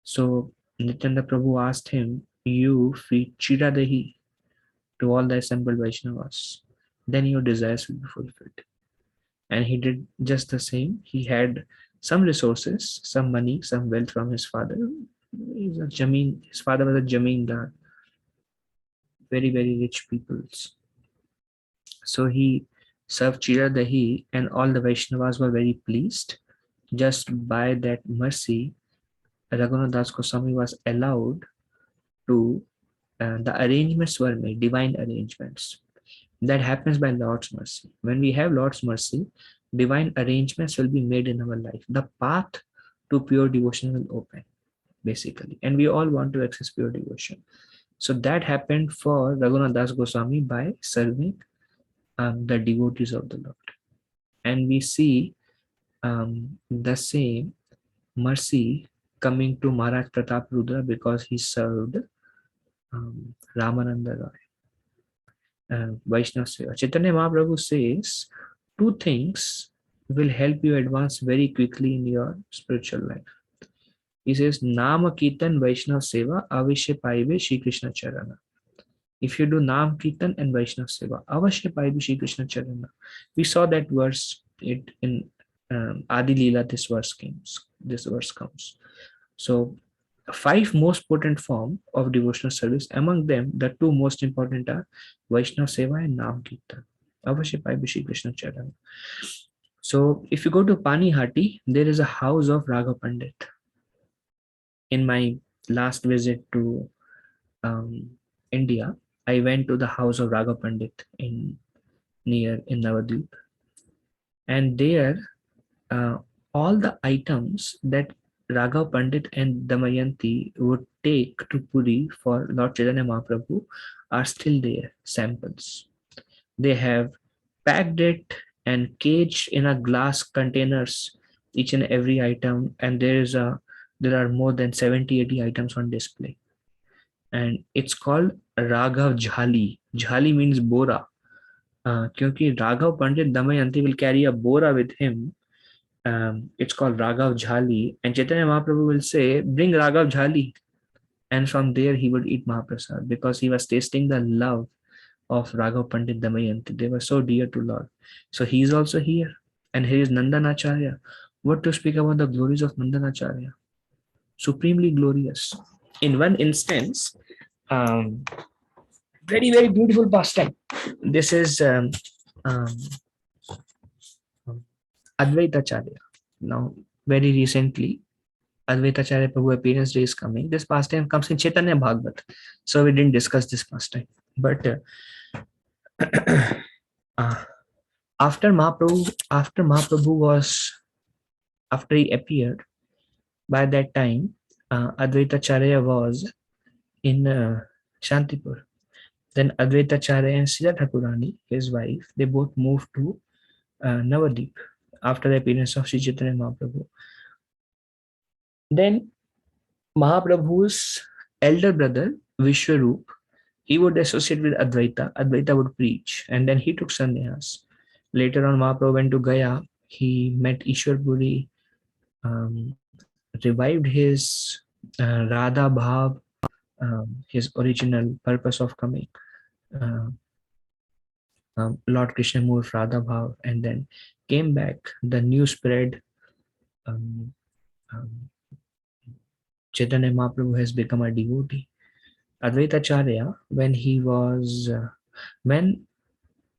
So Nityananda Prabhu asked him, "You feed Chira Dahi to all the assembled Vaishnavas, then your desires will be fulfilled." And he did just the same. He had some resources, some money, some wealth from his father. His father was a jamindar, very, very rich peoples. So he served Chira Dahi, and all the Vaishnavas were very pleased. Just by that mercy, Raghunath Das Goswami was allowed to, the arrangements were made, divine arrangements. That happens by Lord's mercy. When we have Lord's mercy, divine arrangements will be made in our life. The path to pure devotion will open, basically. And we all want to access pure devotion. So that happened for Raghunath Das Goswami by serving the devotees of the Lord. And we see the same mercy coming to Maharaj Pratap Rudra because he served Ramananda Roy. Vaishnav Seva. Chaitanya Mahaprabhu says two things will help you advance very quickly in your spiritual life. He says, Nama Kirtan Vaishnav Seva Avishya Paive Shri Krishna Charana. If you do Nam Kirtan and Vaishnav Seva, Avashya Paive Shri Krishna Charana. We saw that verse in Adi Leela, this verse comes. So 5 most potent form of devotional service. Among them, the 2 most important are Vaishnav Seva and Nam Kirtan. Avashya Paive Shri Krishna Charana. So if you go to Panihati, there is a house of Raghav Pandit. In my last visit to India, I went to the house of Raghav Pandit in Navadvip, and there all the items that Raghav Pandit and Damayanti would take to Puri for Lord Chaitanya Mahaprabhu are still there, samples. They have packed it and caged in a glass containers, each and every item, and there are more than 70-80 items on display. And it's called Raghav Jhali. Jhali means bora. Kyunki Raghav Pandit Damayanti will carry a bora with him. It's called Raghav Jhali, and Chaitanya Mahaprabhu will say, "Bring Raghav Jhali," and from there he would eat Mahaprasad because he was tasting the love of Raghav Pandit Damayanti. They were so dear to Lord. So he is also here, and here is Nandanacharya. What to speak about the glories of Nandanacharya? Supremely glorious. In one instance, very, very beautiful pastime. This is Advaitacharya. Now, very recently, Advaitacharya Prabhu appearance day is coming. This pastime comes in Chaitanya Bhagavat. So we didn't discuss this pastime. But after he appeared, By that time, Advaita Charya was in Shantipur. Then Advaita Charya and Sita Thakurani, his wife, they both moved to Navadip after the appearance of Sri Chaitanya Mahaprabhu. Then Mahaprabhu's elder brother, Vishwarup, he would associate with Advaita. Advaita would preach, and then he took sannyas. Later on, Mahaprabhu went to Gaya. He met Ishwar Puri, revived his Radha Bhav, his original purpose of coming. Uh, Lord Krishna moved Radha Bhav and then came back. The news spread. Um, um, Chaitanya Mahaprabhu has become a devotee. Advaita Acharya, when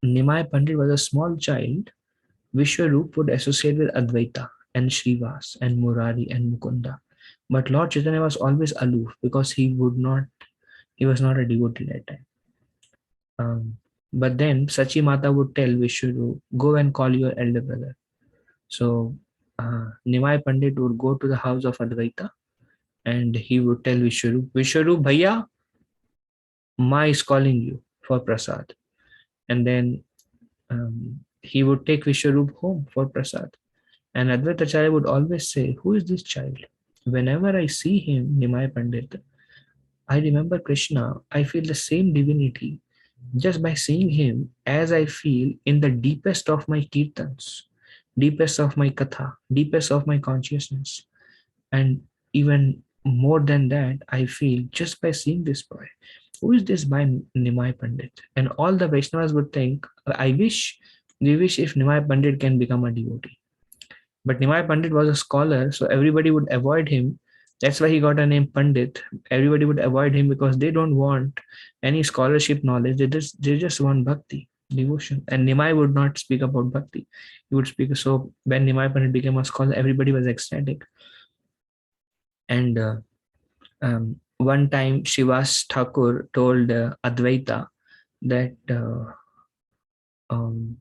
Nimai Pandit was a small child, Vishwarup would associate with Advaita and Srivas and Murari and Mukunda. But Lord Chaitanya was always aloof because he was not a devotee at that time. But then Sachi Mata would tell Vishwarup, go and call your elder brother. So Nimai Pandit would go to the house of Advaita and he would tell Vishwarup, Vishwarup, Bhaiya, Ma is calling you for prasad. And then he would take Vishwarup home for prasad. And Advaita Acharya would always say, who is this child? Whenever I see him, Nimai Pandit, I remember Krishna. I feel the same divinity just by seeing him as I feel in the deepest of my kirtans, deepest of my katha, deepest of my consciousness. And even more than that, I feel just by seeing this boy. Who is this by Nimai Pandit? And all the Vaishnavas would think, we wish if Nimai Pandit can become a devotee. But Nimai Pandit was a scholar, so everybody would avoid him. That's why he got a name Pandit. Everybody would avoid him because they don't want any scholarship knowledge. They just want bhakti, devotion. And Nimai would not speak about bhakti. He would speak. So when Nimai Pandit became a scholar, everybody was ecstatic. And one time Shivas Thakur told Advaita that um,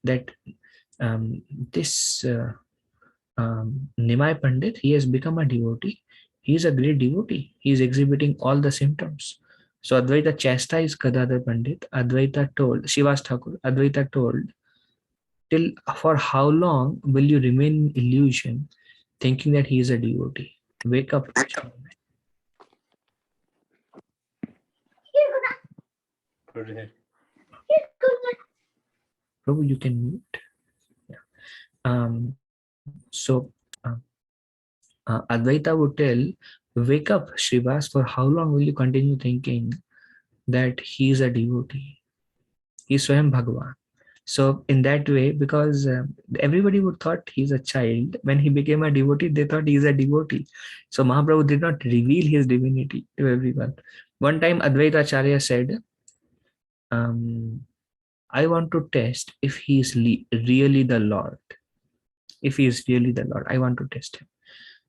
that this Nimai Pandit, he has become a devotee. He is a great devotee. He is exhibiting all the symptoms. So Advaita chastised Gadadhar Pandit. Advaita told, Shivas Thakur, Advaita told, till for how long will you remain in illusion thinking that he is a devotee? Wake up. Prabhu, you can mute. Yeah. So Advaita would tell, wake up, Srivas, for how long will you continue thinking that he is a devotee? He is Swayam Bhagavan. So in that way, because everybody would thought he's a child, when he became a devotee, they thought he's a devotee. So Mahaprabhu did not reveal his divinity to everyone. One time Advaita Acharya said, I want to test if he is really the Lord. If he is really the Lord, I want to test him.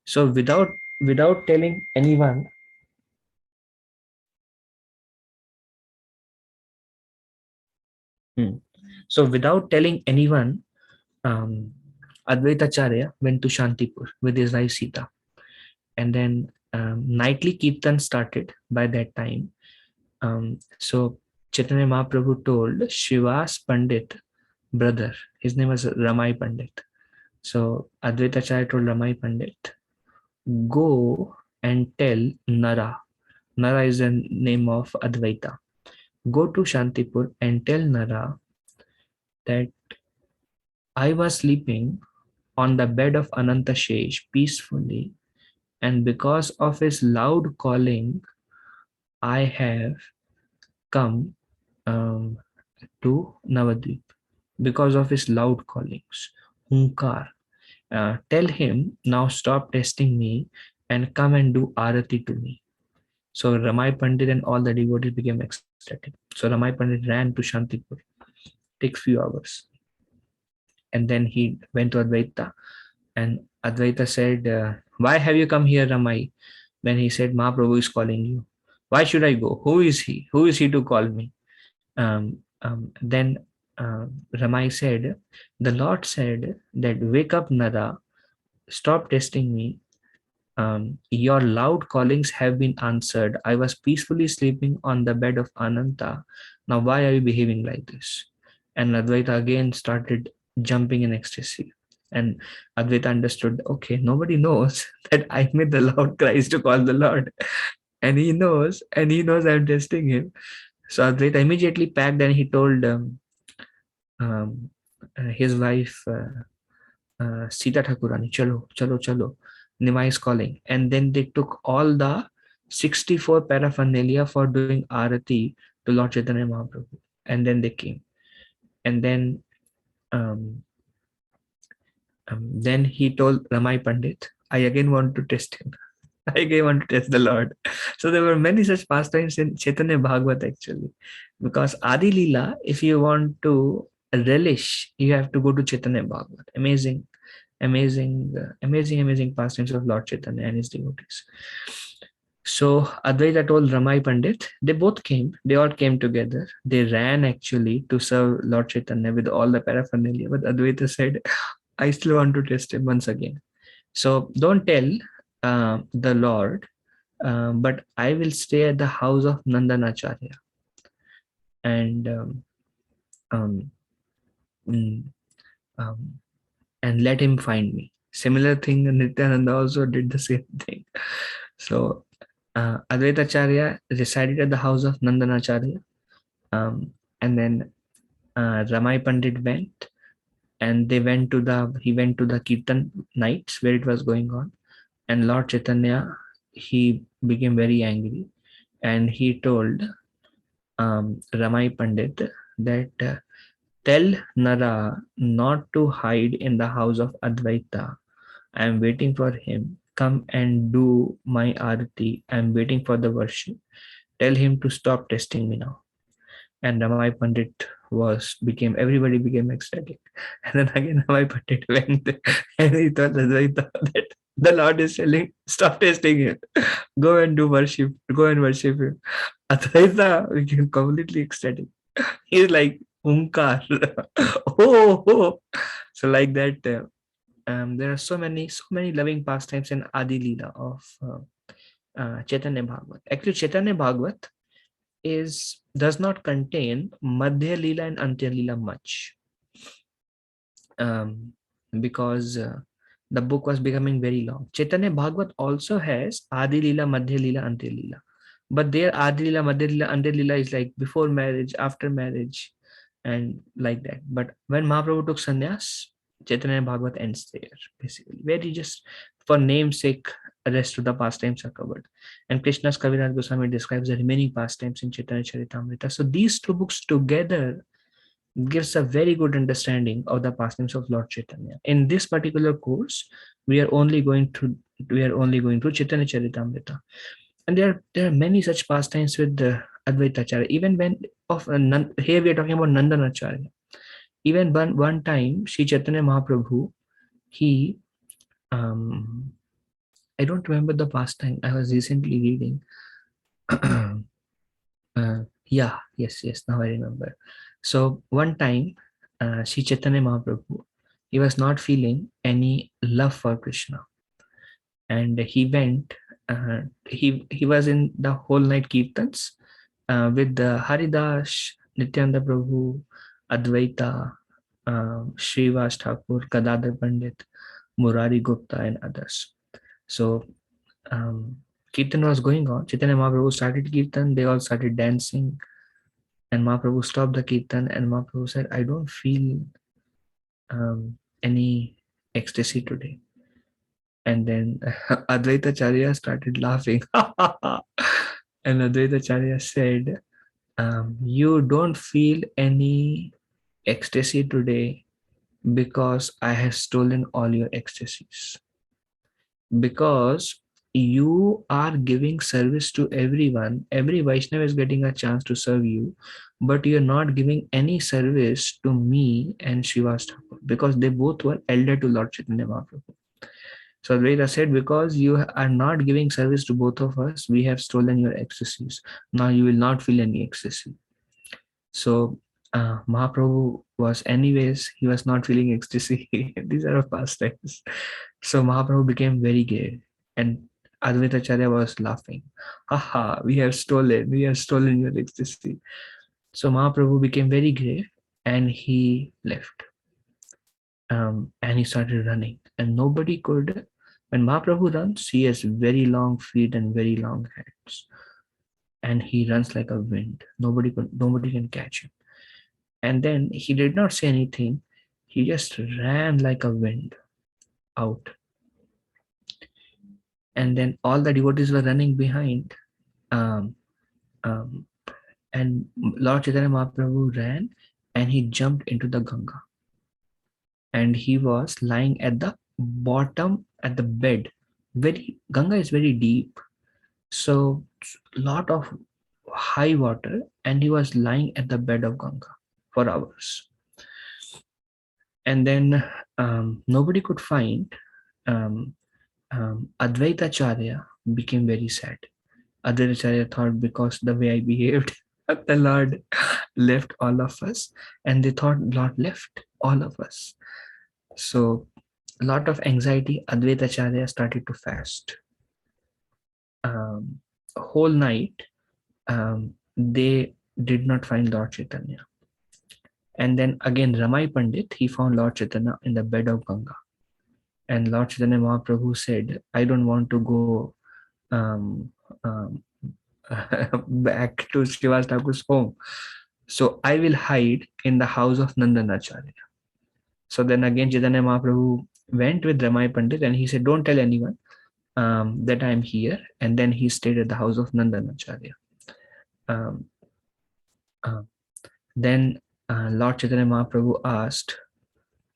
So without telling anyone, so without telling anyone, Advaita Acharya went to Shantipur with his wife Sita, and then nightly kirtan started by that time. So Chaitanya Mahaprabhu told Shiva's Pandit brother, his name was Ramai Pandit. So Advaita Acharya told Ramai Pandit, go and tell Nara. Nara is the name of Advaita. Go to Shantipur and tell Nara that I was sleeping on the bed of Ananta Shesh peacefully, and because of his loud calling, I have come to Navadvip. Because of his loud callings, Hunkar. Tell him now stop testing me and come and do arati to me. So Ramai Pandit and all the devotees became ecstatic. So Ramai Pandit ran to Shantipur. Take few hours. And then he went to Advaita. And Advaita said, why have you come here, Ramai? When he said, Mahaprabhu is calling you. Why should I go? Who is he? Who is he to call me? Then Ramai said, the Lord said that wake up, Nara, stop testing me. Your loud callings have been answered. I was peacefully sleeping on the bed of Ananta. Now, why are you behaving like this? And Advaita again started jumping in ecstasy. And Advaita understood, okay, nobody knows that I made the loud cries to call the Lord. And he knows I'm testing him. So Advaita immediately packed and he told um, his wife, Sita Thakurani, chalo, chalo, chalo. Nima is calling. And then they took all the 64 paraphernalia for doing arati to Lord Chaitanya Mahaprabhu. And then they came. And um, then he told Ramai Pandit, I again want to test him. I again want to test the Lord. So there were many such pastimes in Chaitanya Bhagavat actually. Because Adi Leela, if you want to relish, you have to go to Chaitanya Bhagavat. Amazing pastimes of Lord Chaitanya and his devotees. So Advaita told Ramai Pandit, they all came together. They ran actually to serve Lord Chaitanya with all the paraphernalia. But Advaita said, I still want to test him once again. So don't tell the Lord, but I will stay at the house of Nandanacharya. And um, mm, um, and let him find me. Similar thing, Nityananda also did the same thing. So Advaita Acharya resided at the house of Nandanacharya, and then Ramai Pandit went, and he went to the Kirtan nights where it was going on, and Lord Chaitanya, he became very angry, and he told Ramai Pandit that tell Nara not to hide in the house of Advaita. I am waiting for him. Come and do my arati. I am waiting for the worship. Tell him to stop testing me now. And Ramai Pandit everybody became ecstatic. And then again Ramai Pandit went and he told Advaita that the Lord is telling, stop testing him. Go and do worship. Go and worship him. Advaita became completely ecstatic. He's like, Umkar. Oh. So like that, there are so many loving pastimes in Adi Leela of Chaitanya Bhagavat. Actually, Chaitanya Bhagavat does not contain Madhya Leela and Antya Leela much, because the book was becoming very long. Chaitanya Bhagavat also has Adi Leela, Madhya Leela, Antya Leela, but there Adi Leela, Madhya Leela, Antya Leela is like before marriage, after marriage, and like that. But when Mahaprabhu took sannyas, Chaitanya Bhagavat ends there, basically, where he just, for namesake, the rest of the pastimes are covered. And Krishna's Kaviraj Goswami describes the remaining pastimes in Chaitanya Charitamrita. So these two books together gives a very good understanding of the pastimes of Lord Chaitanya. In this particular course, we are only going through Chaitanya Charitamrita. And there are many such pastimes with the Advaita Acharya. Even when here we are talking about Nandanacharya. Even one time, Sri Chaitanya Mahaprabhu, he I don't remember the pastime. I was recently reading. Yes. Now I remember. So one time, Sri Chaitanya Mahaprabhu, he was not feeling any love for Krishna, and he went. He was in the whole night kirtans with the Haridas, Nityananda Prabhu, Advaita, Srivas Thakur, Gadadhar Pandit, Murari Gupta, and others. So Kirtan was going on. Chaitanya Mahaprabhu started Kirtan. They all started dancing. And Mahaprabhu stopped the Kirtan and Mahaprabhu said, I don't feel any ecstasy today. And then Advaita Acharya started laughing. And Advaita Acharya said, you don't feel any ecstasy today because I have stolen all your ecstasies. Because you are giving service to everyone. Every Vaishnava is getting a chance to serve you, but you're not giving any service to me and Srivas Thakur because they both were elder to Lord Chaitanya Mahaprabhu. So Advaita said, because you are not giving service to both of us, we have stolen your ecstasies. Now you will not feel any ecstasy. So Mahaprabhu was, anyways, he was not feeling ecstasy. These are pastimes. So Mahaprabhu became very gay, and Advaita Acharya was laughing. Haha, we have stolen your ecstasy. So Mahaprabhu became very grave and he left. And he started running. And nobody could, when Mahaprabhu runs, he has very long feet and very long hands. And he runs like a wind. Nobody can catch him. And then he did not say anything. He just ran like a wind out. And then all the devotees were running behind. Um, um, and Lord Chaitanya Mahaprabhu ran and he jumped into the Ganga. And he was lying at the bottom at the bed. Very Ganga is very deep, so lot of high water, and he was lying at the bed of Ganga for hours. And then nobody could find. Um, Advaita Acharya became very sad. Advaita Acharya thought, because the way I behaved, the Lord left all of us, and they thought Lord left all of us. So a lot of anxiety. Advaita Acharya started to fast. A whole night, they did not find Lord Chaitanya. And then again, Ramai Pandit, he found Lord Chaitanya in the bed of Ganga. And Lord Chaitanya Mahaprabhu said, I don't want to go um, um, back to Srivas Thakur's home. So I will hide in the house of Nandanacharya. So then again, Chaitanya Mahaprabhu went with Ramai Pandit and he said, don't tell anyone that I am here. And then he stayed at the house of Nandanacharya. Um, uh, then Lord Chaitanya Mahaprabhu asked,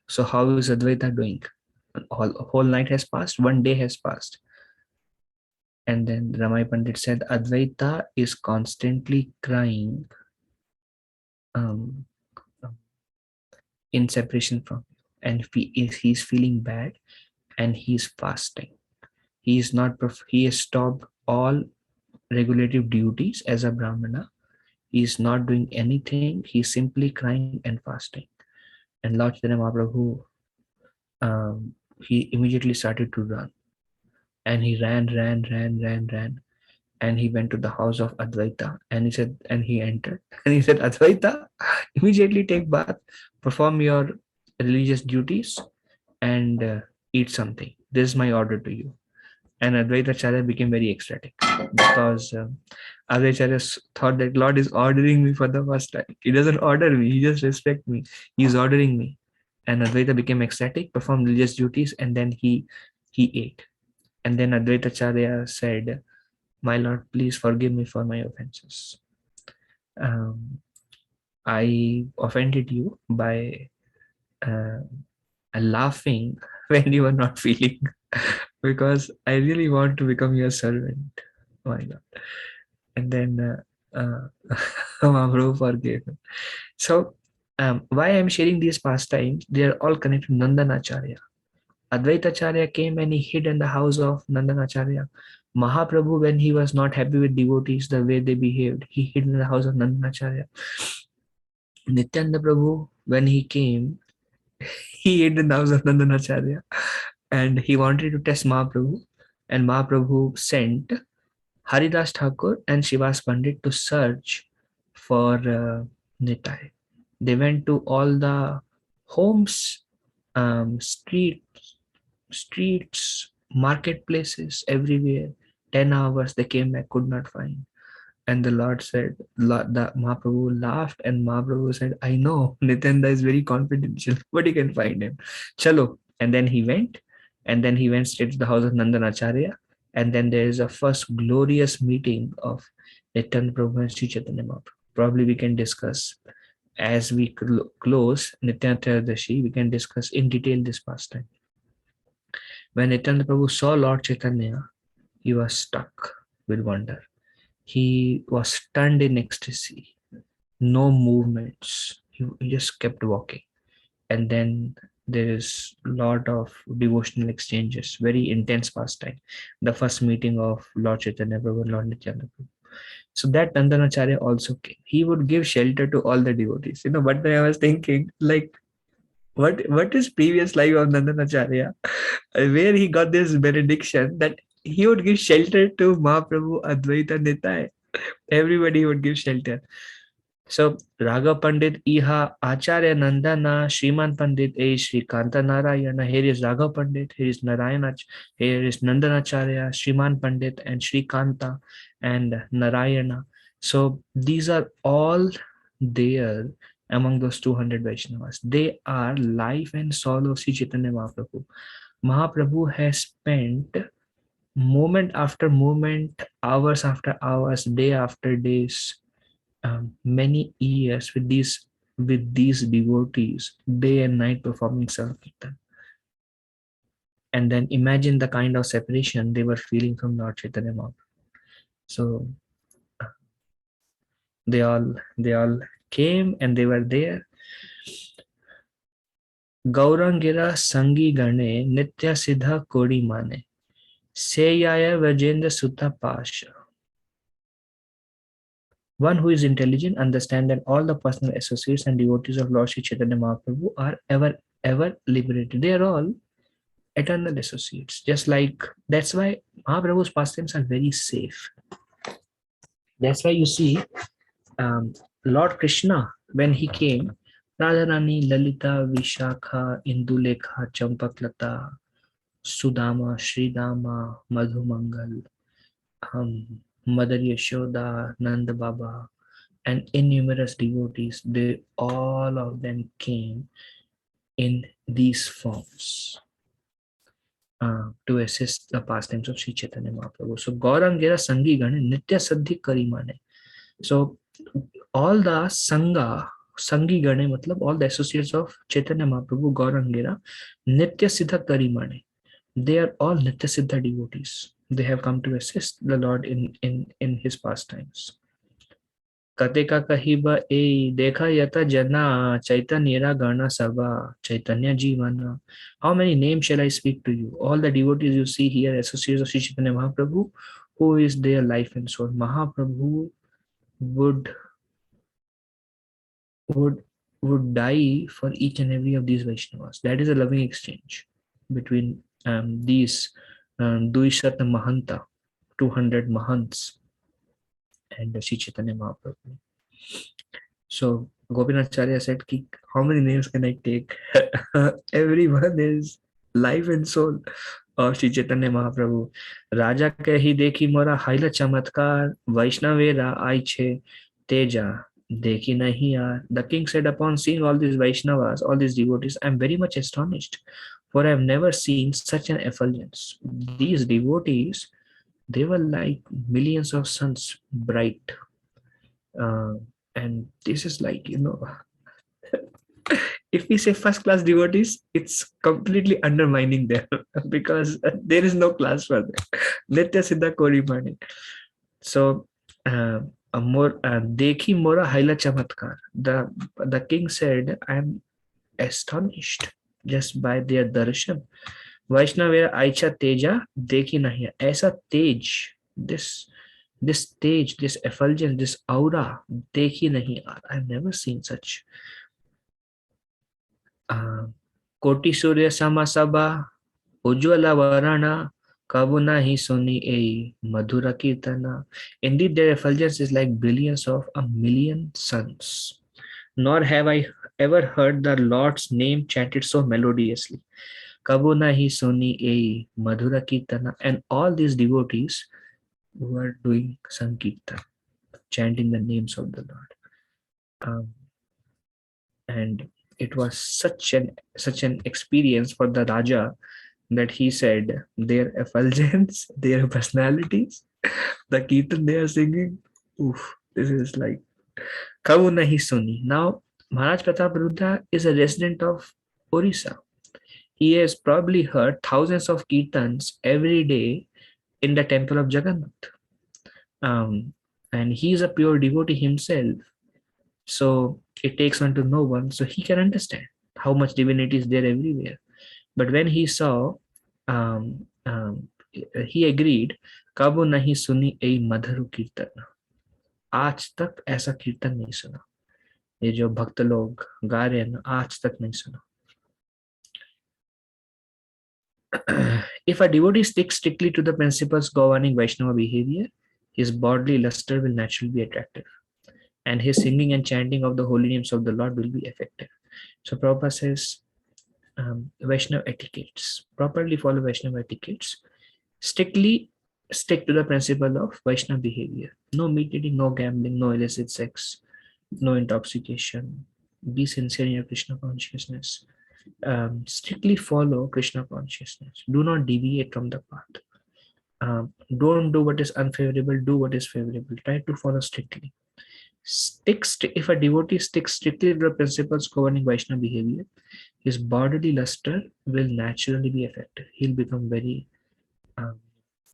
so how is Advaita doing? Whole night has passed, one day has passed. And then Ramai Pandit said, Advaita is constantly crying um, in separation from you. And he's feeling bad and he's fasting. He is not, he has stopped all regulative duties as a Brahmana. He is not doing anything. He's simply crying and fasting. And Lord Chaitanya Mahaprabhu, he immediately started to run. And he ran. And he went to the house of Advaita and he said, and he entered and he said, Advaita, immediately take bath, perform your religious duties, and eat something. This is my order to you. And Advaita Acharya became very ecstatic because Advaita Acharya thought that Lord is ordering me for the first time. He doesn't order me, he just respects me. He's ordering me. And Advaita became ecstatic, performed religious duties, and then he ate. And then Advaita Acharya said, my Lord, please forgive me for my offenses. I offended you by laughing when you were not feeling, because I really want to become your servant. My God. And then Mahaprabhu forgave him. So, why I'm sharing these pastimes, they are all connected to Nandanacharya. Advaita Acharya came and he hid in the house of Nandanacharya. Mahaprabhu, when he was not happy with devotees, the way they behaved, he hid in the house of Nandanacharya. Nityananda Prabhu, when he came, he hid in the house of Nandanacharya and he wanted to test Mahaprabhu. And Mahaprabhu sent Haridas Thakur and Shivas Pandit to search for Nitai. They went to all the homes, streets, marketplaces, everywhere. 10 hours they came back, could not find. And the Lord said, the Mahaprabhu laughed and Mahaprabhu said, I know Nityananda is very confidential, but you can find him. Chalo. And then he went, and then he went straight to the house of Nandanacharya. And then there is a first glorious meeting of Nityananda Prabhu and Sri Chaitanya Mahaprabhu. Probably we can discuss as we close Nityananda Trayodasi, we can discuss in detail this pastime. When Nityananda Prabhu saw Lord Chaitanya, he was struck with wonder. He was stunned in ecstasy, no movements. He just kept walking. And then there is a lot of devotional exchanges, very intense pastime. The first meeting of Lord Chaitanya Prabhu and Lord Nityananda Prabhu. So that Nandanacharya also came. He would give shelter to all the devotees. But then I was thinking, like, what is previous life of Nandanacharya, where he got this benediction that he would give shelter to Mahaprabhu, Advaita Nitai. Everybody would give shelter. So Raghav Pandit Iha Acharya Nandana Sriman Pandit A Sri Kanta Narayana. Here is Raghav Pandit, here is Narayana, here is Nandanacharya, Sriman Pandit, and Sri Kanta and Narayana. So these are all there among those 200 Vaishnavas. They are life and soul of Sri Chaitanya Mahaprabhu. Mahaprabhu has spent moment after moment, hours after hours, day after days, many years with these devotees, day and night performing Sankirtan. And then imagine the kind of separation they were feeling from Lord Chaitanya Mahaprabhu. So they all came and they were there. Gaurangira Sangi Gane Nitya Siddha Kodi Mane Seyaya Vajendra Sutta Pasha. One who is intelligent understands that all the personal associates and devotees of Lord Sri Chaitanya Mahaprabhu are ever liberated. They are all eternal associates. Just like that's why Mahaprabhu's pastimes are very safe. That's why you see Lord Krishna, when he came, Radharani, Lalita, Vishakha, Indulekha, Champaklata, Sudama, Sridama, Madhumangal, Mother Yashoda, Nanda Baba, and innumerous devotees, they all of them came in these forms to assist the pastimes of Sri Chaitanya Mahaprabhu. So Gaurangira Sangi Gane Nitya Siddhi Karimane. So all the Sangha, Sangi Gane matlab all the associates of Chaitanya Mahaprabhu, Gaurangira, Nitya Siddha Karimane. They are all Nitya Siddha devotees. They have come to assist the Lord in his pastimes. Kateka kahiba e dekha yata jana chaitanya gana sabha chaitanya jivana. How many names shall I speak to you? All the devotees you see here, associates of Sri Chaitanya Mahaprabhu, who is their life and soul. Mahaprabhu would would would die for each and every of these Vaishnavas. That is a loving exchange between these Duishata Mahanta, 200 Mahants, and Sri Chaitanya Mahaprabhu. So Gopinath said, how many names can I take? Everyone is life and soul of Sri Chaitanya Mahaprabhu. Raja kahi dekhi mora haila chamatkar, Vaishnavera aiche teja dekhi nahi yaar. The king said, upon seeing all these Vaishnavas, all these devotees, I am very much astonished, for I have never seen such an effulgence. These devotees, they were like millions of suns bright. Uh, and this is like, if we say first class devotees, it's completely undermining them because there is no class for them. Nitya Siddha Kori Mani. So, a more Dekhi Mora Haila Chamatkar. The king said, I am astonished just by their darshan. Vaishnavera Aicha Teja Dekhi Nahi. Aisa Tej, this stage, this effulgence, this aura, dekhi nahi yaar. I've never seen such. Koti Surya Samasabha, Ujjwala Varana, Kabuna Hi Suni A, Madhura Kirtana. Indeed, their effulgence is like billions of a million suns. Nor have I ever heard the Lord's name chanted so melodiously. Kabuna Hi Suni A, Madhura Kirtana, and all these devotees who are doing Sankirtan, chanting the names of the Lord. And it was such an experience for the Raja that he said their effulgence, their personalities, the Kirtan they are singing, oof, this is like Kavu Nahi Suni. Now, Maharaj Pratap Rudra is a resident of Orissa. He has probably heard thousands of Kirtans every day in the temple of Jagannath. And he is a pure devotee himself. So it takes one to know one, so he can understand how much divinity is there everywhere. But when he saw, um, um, he agreed, Kabo nahi suni ei madharu kirtana. आज तक ऐसा कीर्तन नहीं सुना। ये जो भक्त लोग गा रहे हैं ना, आज तक नहीं सुना। If a devotee sticks strictly to the principles governing Vaishnava behavior, his bodily luster will naturally be attractive, and his singing and chanting of the holy names of the Lord will be effective. So Prabhupada says, Vaishnava etiquettes, properly follow Vaishnava etiquettes, strictly stick to the principle of Vaishnava behavior. No meat eating, no gambling, no illicit sex, no intoxication. Be sincere in your Krishna consciousness. Strictly follow Krishna consciousness. Do not deviate from the path. Don't do what is unfavorable, do what is favorable. Try to follow strictly. If a devotee sticks strictly to the principles governing Vaishnava behavior, his bodily luster will naturally be effective. He'll become very um,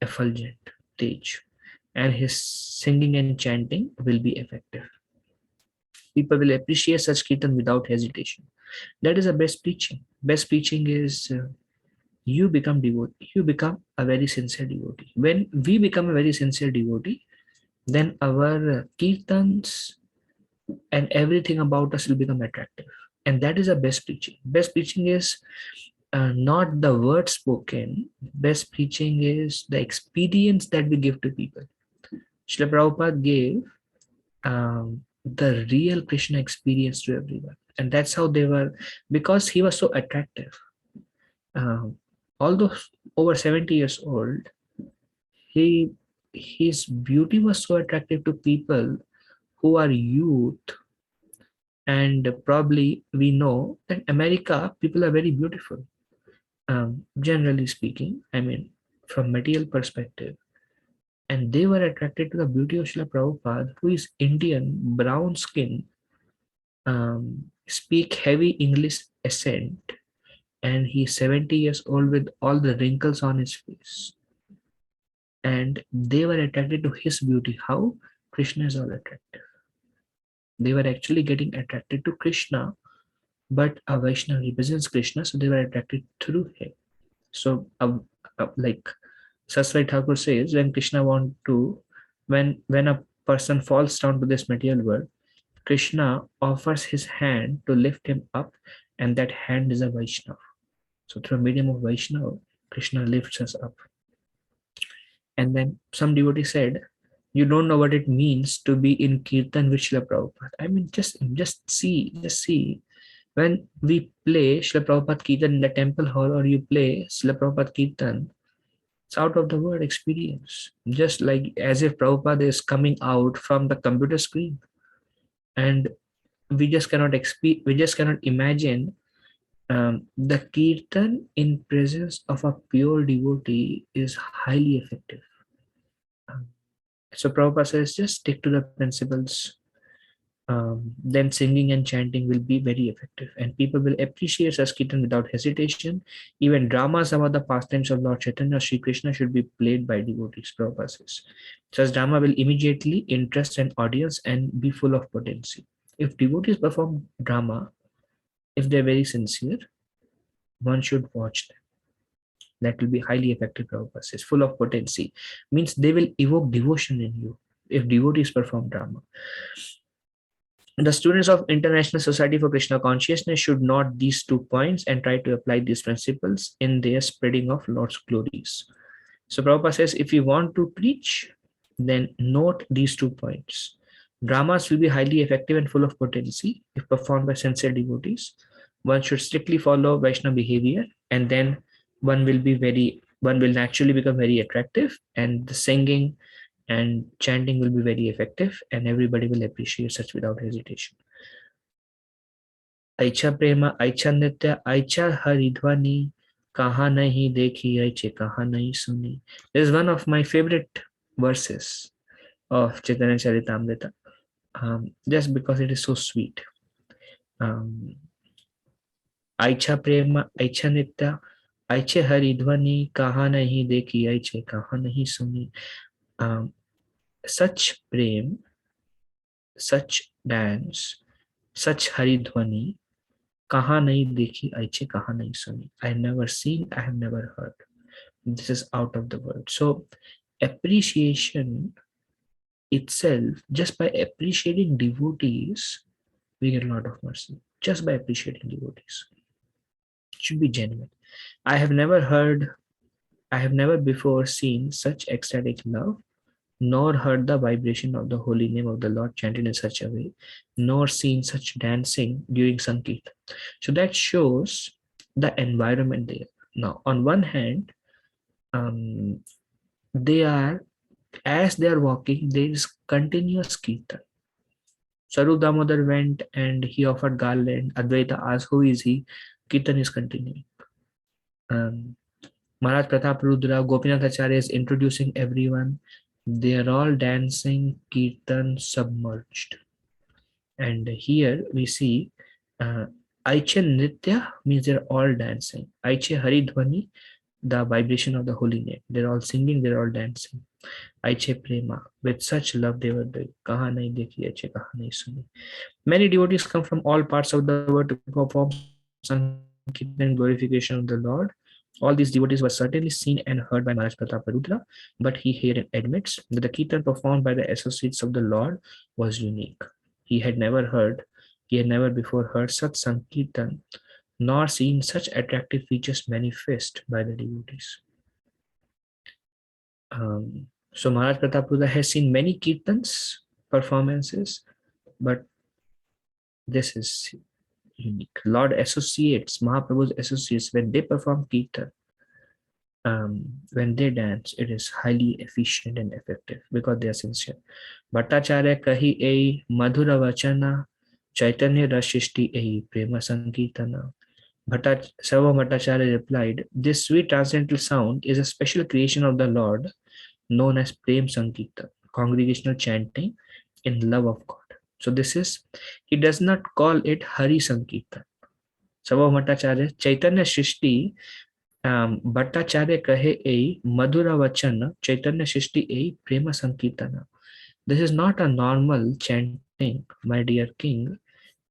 effulgent, tej, and his singing and chanting will be effective. People will appreciate such kirtan without hesitation. That is the best preaching. Best preaching is you become devotee. You become a very sincere devotee. When we become a very sincere devotee, then our kirtans and everything about us will become attractive. And that is the best preaching. Best preaching is not the word spoken. Best preaching is the experience that we give to people. Srila Prabhupada gave the real Krishna experience to everyone. And that's how they were, because he was so attractive. Um, Although over 70 years old, he his beauty was so attractive to people who are youth. And probably we know that America people are very beautiful, generally speaking, I mean, from material perspective. And they were attracted to the beauty of Srila Prabhupada, who is Indian, brown skin, speak heavy English accent, and he's 70 years old with all the wrinkles on his face. And they were attracted to his beauty. How? Krishna is all attractive. They were actually getting attracted to Krishna, but a Vaishnava represents Krishna, so they were attracted through him. So, like Saswai Thakur says, when Krishna want to, when a person falls down to this material world, Krishna offers his hand to lift him up, and that hand is a Vaishnava. So through a medium of Vaishnava, Krishna lifts us up. And then some devotee said, "You don't know what it means to be in Kirtan with Srila Prabhupada." I mean, just see. When we play Srila Prabhupada Kirtan in the temple hall, or you play Srila Prabhupada Kirtan, it's out of the world experience. Just like as if Prabhupada is coming out from the computer screen. And we just cannot imagine the kirtan in presence of a pure devotee is highly effective. Um, so Prabhupada says just stick to the principles. Then singing and chanting will be very effective, and people will appreciate such kirtan without hesitation. Even dramas about the pastimes of Lord Chaitanya or Sri Krishna should be played by devotees. Prabhupada says such drama will immediately interest an audience and be full of potency. If devotees perform drama, if they're very sincere, one should watch them. That will be highly effective. Prabhupada says full of potency means they will evoke devotion in you if devotees perform drama. The students of International Society for Krishna Consciousness should note these 2 points and try to apply these principles in their spreading of Lord's glories. So Prabhupada says if you want to preach, then note these 2 points. Dramas will be highly effective and full of potency if performed by sincere devotees. One should strictly follow Vaishnava behavior, and then one will naturally become very attractive, and the singing and chanting will be very effective, and everybody will appreciate such without hesitation. Aicha prema, aicha nitya, aicha haridvani, kaha nahi dekhi, aiche kaha nahi suni. This is one of my favorite verses of Chaitanya Charitamrita, just because it is so sweet. Aicha prema, aicha nitya, aiche haridvani, kaha nahi dekhi, aiche kaha nahi suni. Such prem, such dance, such haridvani, kaha nahi dekhi, aiche kaha nahi suni. I have never seen, I have never heard. This is out of the world. So appreciation itself, just by appreciating devotees, we get a lot of mercy. Just by appreciating devotees. It should be genuine. I have never heard, I have never before seen such ecstatic love, nor heard the vibration of the holy name of the Lord chanted in such a way, nor seen such dancing during Sankirtan. So that shows the environment there. Now, on one hand, um, they are, as they are walking, there is continuous kirtan. Sarup Damodar went and he offered garland. Advaita asked, "Who is he?" Kirtan is continuing. Um, Maharaj Pratap Rudra, Gopinath Acharya is introducing everyone. They are all dancing, Kirtan submerged. And here we see uh, Aiche Nritya means they're all dancing. Aiche Haridhvani, the vibration of the holy name. They're all singing, they're all dancing. Aiche Prema, with such love they were doing. Kaha nahi dekhi, aiche kaha nahi suni. Many devotees come from all parts of the world to perform Sankirtan glorification of the Lord. All these devotees were certainly seen and heard by Maharaj Prataparudra, but he here admits that the Kirtan performed by the associates of the Lord was unique. He had never heard, he had never before heard such Sankirtan, nor seen such attractive features manifest by the devotees. So Maharaj Prataparudra has seen many Kirtans performances, but this is unique. Lord associates, Mahaprabhu's associates, when they perform Kirtan, when they dance, it is highly efficient and effective because they are sincere. Bhattacharya kahi ei madhura vachana, Chaitanya Rashishti ei prema sankirtana. Sarva Bhattacharya replied, "This sweet transcendental sound is a special creation of the Lord known as Prem Sankirtan, congregational chanting in love of God." So this is, he does not call it Hari Sankirtan. Sarva Bhattacharya, Chaitanya Shrishti, Bhattacharya kahe ei Madhura Vachana, Chaitanya Shrishti ei Prema Sankirtana. This is not a normal chanting, my dear king.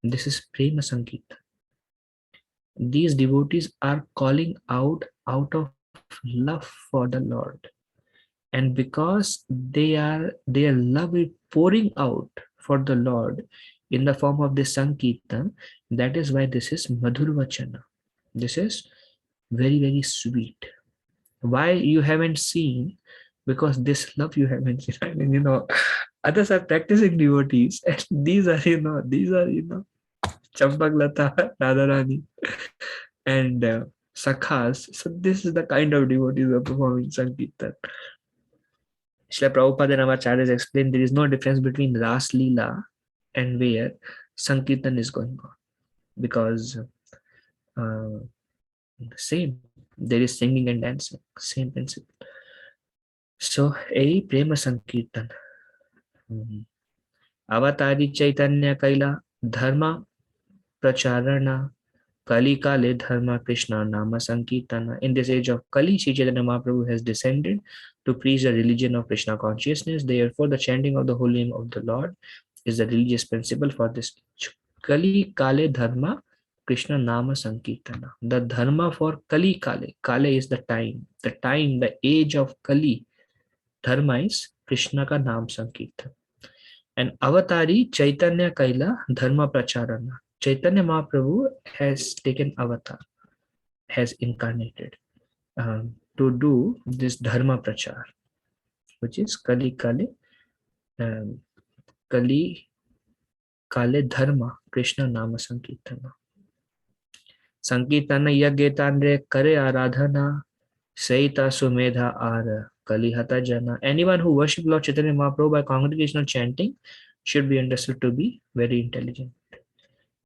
This is Prema Sankirtan. These devotees are calling out of love for the Lord. And because their love is pouring out for the Lord in the form of this Sankirtan, that is why this is Madhur Vachana. This is very, very sweet. Why you haven't seen? Because this love you haven't seen. I mean, others are practicing devotees, and these are Champak Lata, Radharani, and Sakhas. So this is the kind of devotees who are performing Sankirtan. Srila Prabhupada and our acharyas explain there is no difference between Ras Leela and where Sankirtan is going on, because uh, same, there is singing and dancing, same principle. So, a Prema Sankirtan. Avatari Chaitanya Kaila Dharma Pracharana Kali Kale Dharma Krishna Nama Sankirtana. In this age of Kali, Sri Chaitanya Mahaprabhu has descended to preach the religion of Krishna consciousness. Therefore, the chanting of the holy name of the Lord is the religious principle for this age. Kali Kale Dharma Krishna Nama Sankirtana. The Dharma for Kali Kale. Kale is the time, the age of Kali. Dharma is Krishna ka Naam Sankirtan. And Avatari Chaitanya Kaila Dharma Pracharana. Chaitanya Mahaprabhu has taken avatar, has incarnated to do this Dharma Prachar, which is Kali Kale, Kali Kale Dharma Krishna Nama Sankirtana. Sankirtana Yagyetanre Kare Aradhana Saita Sumedha Ara Kalihata Jana. Anyone who worships Lord Chaitanya Mahaprabhu by congregational chanting should be understood to be very intelligent.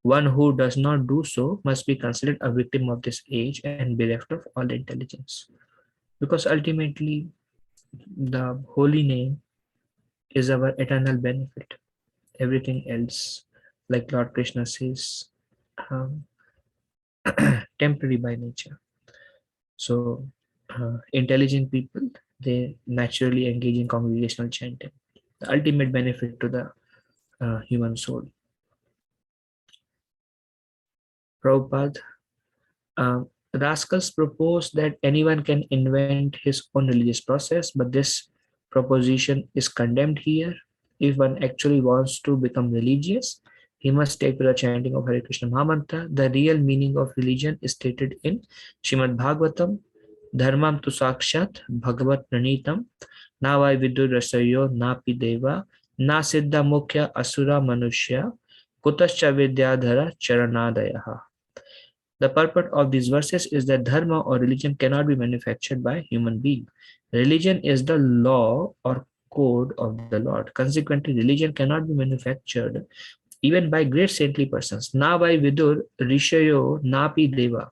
One who does not do so must be considered a victim of this age and bereft of all intelligence. Because ultimately, the holy name is our eternal benefit. Everything else, like Lord Krishna says, um, temporary by nature. So, intelligent people, they naturally engage in congregational chanting. The ultimate benefit to the human soul. Prabhupada, rascals propose that anyone can invent his own religious process, but this proposition is condemned here. If one actually wants to become religious, he must take to the chanting of Hare Krishna Mahamantra. The real meaning of religion is stated in Srimad Bhagavatam. Dharmam tu sakshat bhagavat pranitam na vai vidur rasayo na pideva na siddha mukhya asura manushya kutascha vidyadhara charanadayaha. The purport of these verses is that dharma or religion cannot be manufactured by human being. Religion is the law or code of the Lord. Consequently, religion cannot be manufactured even by great saintly persons. Na by Vidur, Rishayo, Napi Deva.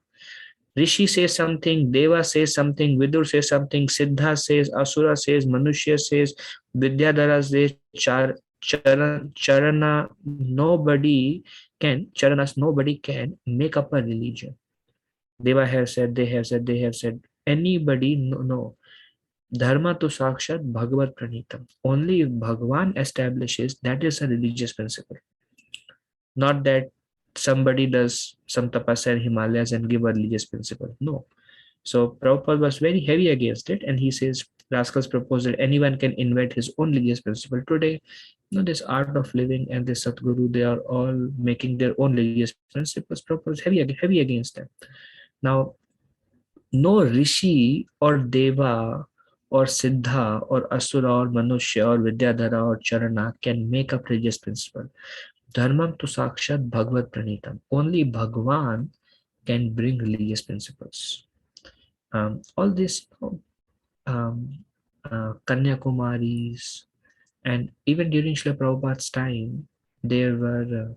Rishi says something, Deva says something, Vidur says something, Siddha says, Asura says, Manushya says, Vidyadhara says, Charana, nobody can make up a religion. Deva have said, they have said, they have said. Anybody, no, no. Dharma to Sakshat Bhagavat Pranitam. Only if Bhagavan establishes, that is a religious principle. Not that somebody does some tapasya in Himalayas and give a religious principle. No. So Prabhupada was very heavy against it, and he says rascals propose that anyone can invent his own religious principle. Today, this art of living and this Satguru, they are all making their own religious principles. Prabhupada was heavy against them. Now, no rishi or deva or siddha or asura or manushya or vidyadhara or charana can make up religious principle. Dharmam to sakshat bhagavad pranitam. Only Bhagwan can bring religious principles. All this Kanyakumaris, and even during Srila Prabhupada's time, there were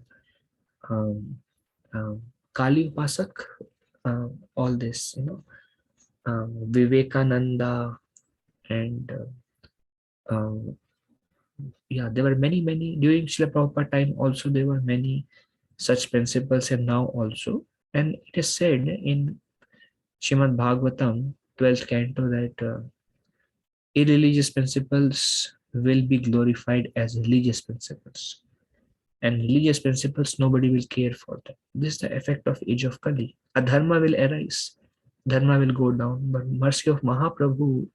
Kali Upasak, all this, Vivekananda, and there were many during Srila Prabhupada time. Also, there were many such principles, and now also, and it is said in Shrimad Bhagavatam 12th canto that irreligious principles will be glorified as religious principles, and religious principles nobody will care for them. This is the effect of age of Kali. Adharma will arise, dharma will go down, but mercy of Mahaprabhu,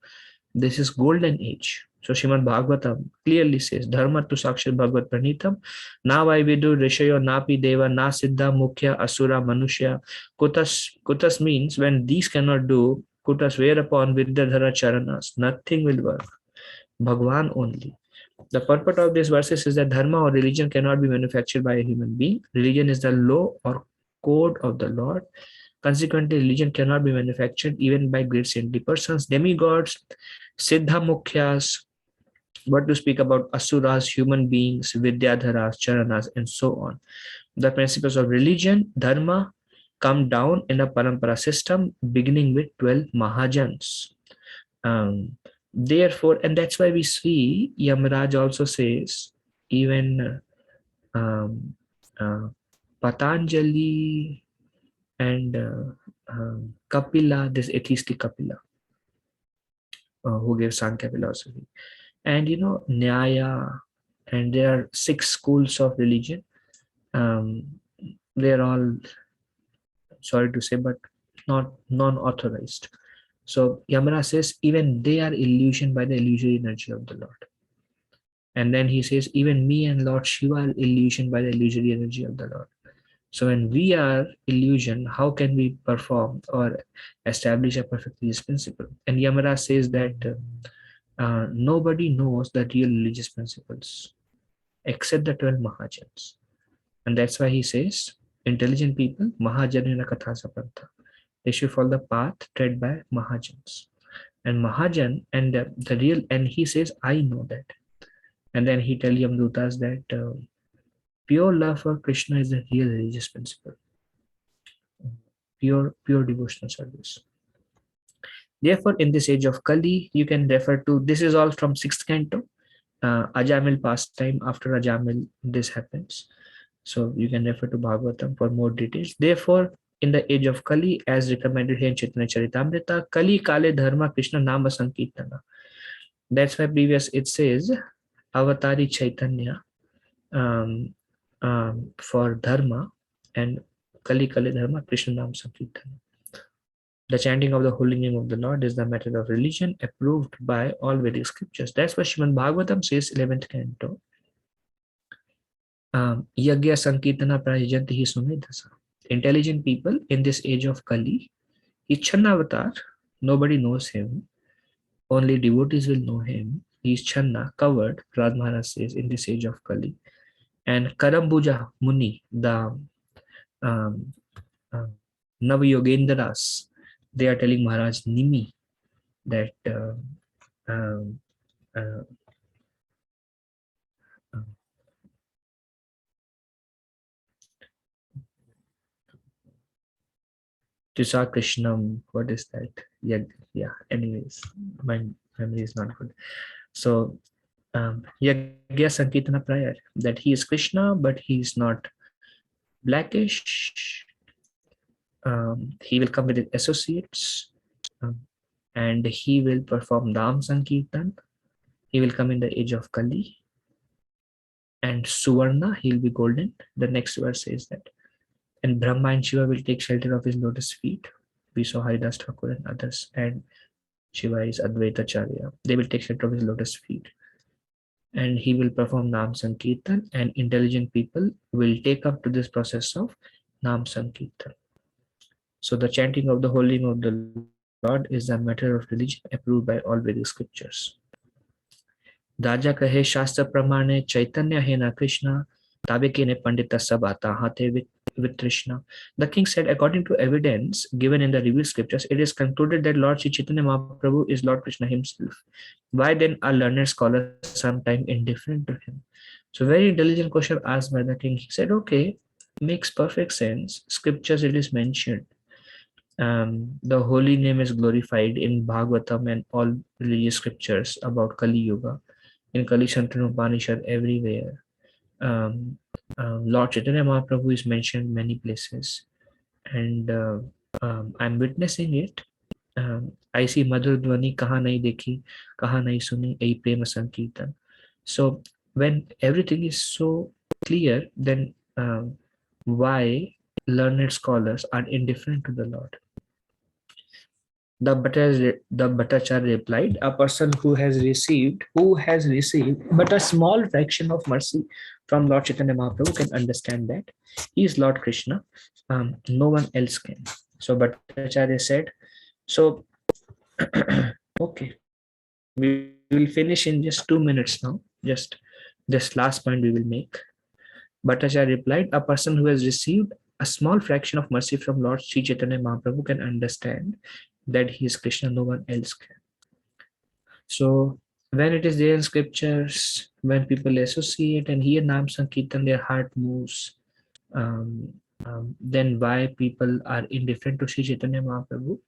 this is golden age. So Srimad Bhagavatam clearly says, Dharma to Sakshat Bhagavat Pranitam, na vai vidu rishayo napi deva na siddha mukhya asura manushya. Kutas means when these cannot do, kutas whereupon vidyadhara charanas, nothing will work. Bhagwan only. The purport of these verses is that dharma or religion cannot be manufactured by a human being. Religion is the law or code of the Lord. Consequently, religion cannot be manufactured even by great saintly persons, demigods, siddha mukhyas, what to speak about asuras, human beings, vidyadharas, charanas, and so on. The principles of religion, dharma, come down in a parampara system beginning with 12 mahajans. Therefore, and that's why we see Yamaraj also says, even Patanjali and Kapila, this atheistic Kapila, who gave Sankhya philosophy, and Nyaya, and there are 6 schools of religion. They are all, sorry to say, but not non-authorized. So Yamara says even they are illusioned by the illusory energy of the Lord. And then he says even me and Lord Shiva are illusioned by the illusory energy of the Lord. So when we are illusion, how can we perform or establish a perfect religious principle? And Yamara says that nobody knows the real religious principles except the 12 Mahajans. And that's why he says, intelligent people, Mahajanina Katha Sapantha. They should follow the path tread by Mahajans. And Mahajan, and the real, and he says, I know that. And then he tells Yamdutas that pure love for Krishna is the real religious principle. Pure devotional service. Therefore, in this age of Kali, you can refer to, this is all from 6th canto, Ajamil pastime. After Ajamil, this happens. So you can refer to Bhagavatam for more details. Therefore, in the age of Kali, as recommended here in Chaitanya Charitamrita, Kali Kale Dharma Krishna Nama Sankirtana. That's why previous it says Avatari Chaitanya for Dharma, and Kali Kale Dharma Krishna Nama Sankirtana. The chanting of the holy name of the Lord is the method of religion approved by all Vedic scriptures. That's what Srimad Bhagavatam says, 11th canto. Yagya Sankirtana Prajanti Hi Sumedhasa. Intelligent people in this age of Kali, he's Channa nobody knows him, only devotees will know him. He's Channa, covered, Rad Maharaj says, in this age of Kali. And Karambuja Muni, the um, uh, Navayogendras, they are telling Maharaj Nimi that um, uh, uh, Tisa Krishnam, what is that? Yeah, yeah. Anyways, my memory is not good. So, Yagya Sankirtana prayer that he is Krishna, but he is not blackish. He will come with his associates, um, and he will perform Nam Sankirtan. He will come in the age of Kali, and Suvarna, he will be golden. The next verse says that. And Brahma and Shiva will take shelter of his lotus feet. We saw Haridas Thakur and others, and Shiva is Advaita Charya. They will take shelter of his lotus feet. And he will perform Nam Sankirtan, and intelligent people will take up to this process of Nam Sankirtan. So the chanting of the holy name of the Lord is a matter of religion approved by all Vedic scriptures. राजा कहे शास्त्र प्रमाणे चैतन्य है ना कृष्णा ताबे के ने पंडित सब आता हाथे with Krishna. The king said, according to evidence given in the revealed scriptures, it is concluded that Lord Sri Chaitanya Mahaprabhu is Lord Krishna himself. Why then are learned scholars sometimes indifferent to him? So very intelligent question asked by the king. He said, okay, makes perfect sense. Scriptures it is mentioned. The holy name is glorified in Bhagavatam and all religious scriptures about Kali Yuga, in Kali Santanu Upanishad, everywhere. Um, Lord Chaitanya Mahaprabhu is mentioned many places, and I'm witnessing it. I see Madhur Dwani, Kaha Nahi Dekhi, Kaha Nahi Suni, Ei Prema Sankirtan. So when everything is so clear, then why learned scholars are indifferent to the Lord? The Bhattacharya replied, a person who has received but a small fraction of mercy from Lord Chaitanya Mahaprabhu can understand that he is Lord Krishna. No one else can. So Bhattacharya said, so okay, we will finish in just 2 minutes now. Just this last point we will make. Bhattacharya replied, a person who has received a small fraction of mercy from Lord Sri Chaitanya Mahaprabhu can understand that he is Krishna, no one else can. So when it is there in scriptures, when people associate and hear Nam Sankirtan, their heart moves. Um, then why people are indifferent to Sri Chaitanya Mahaprabhu?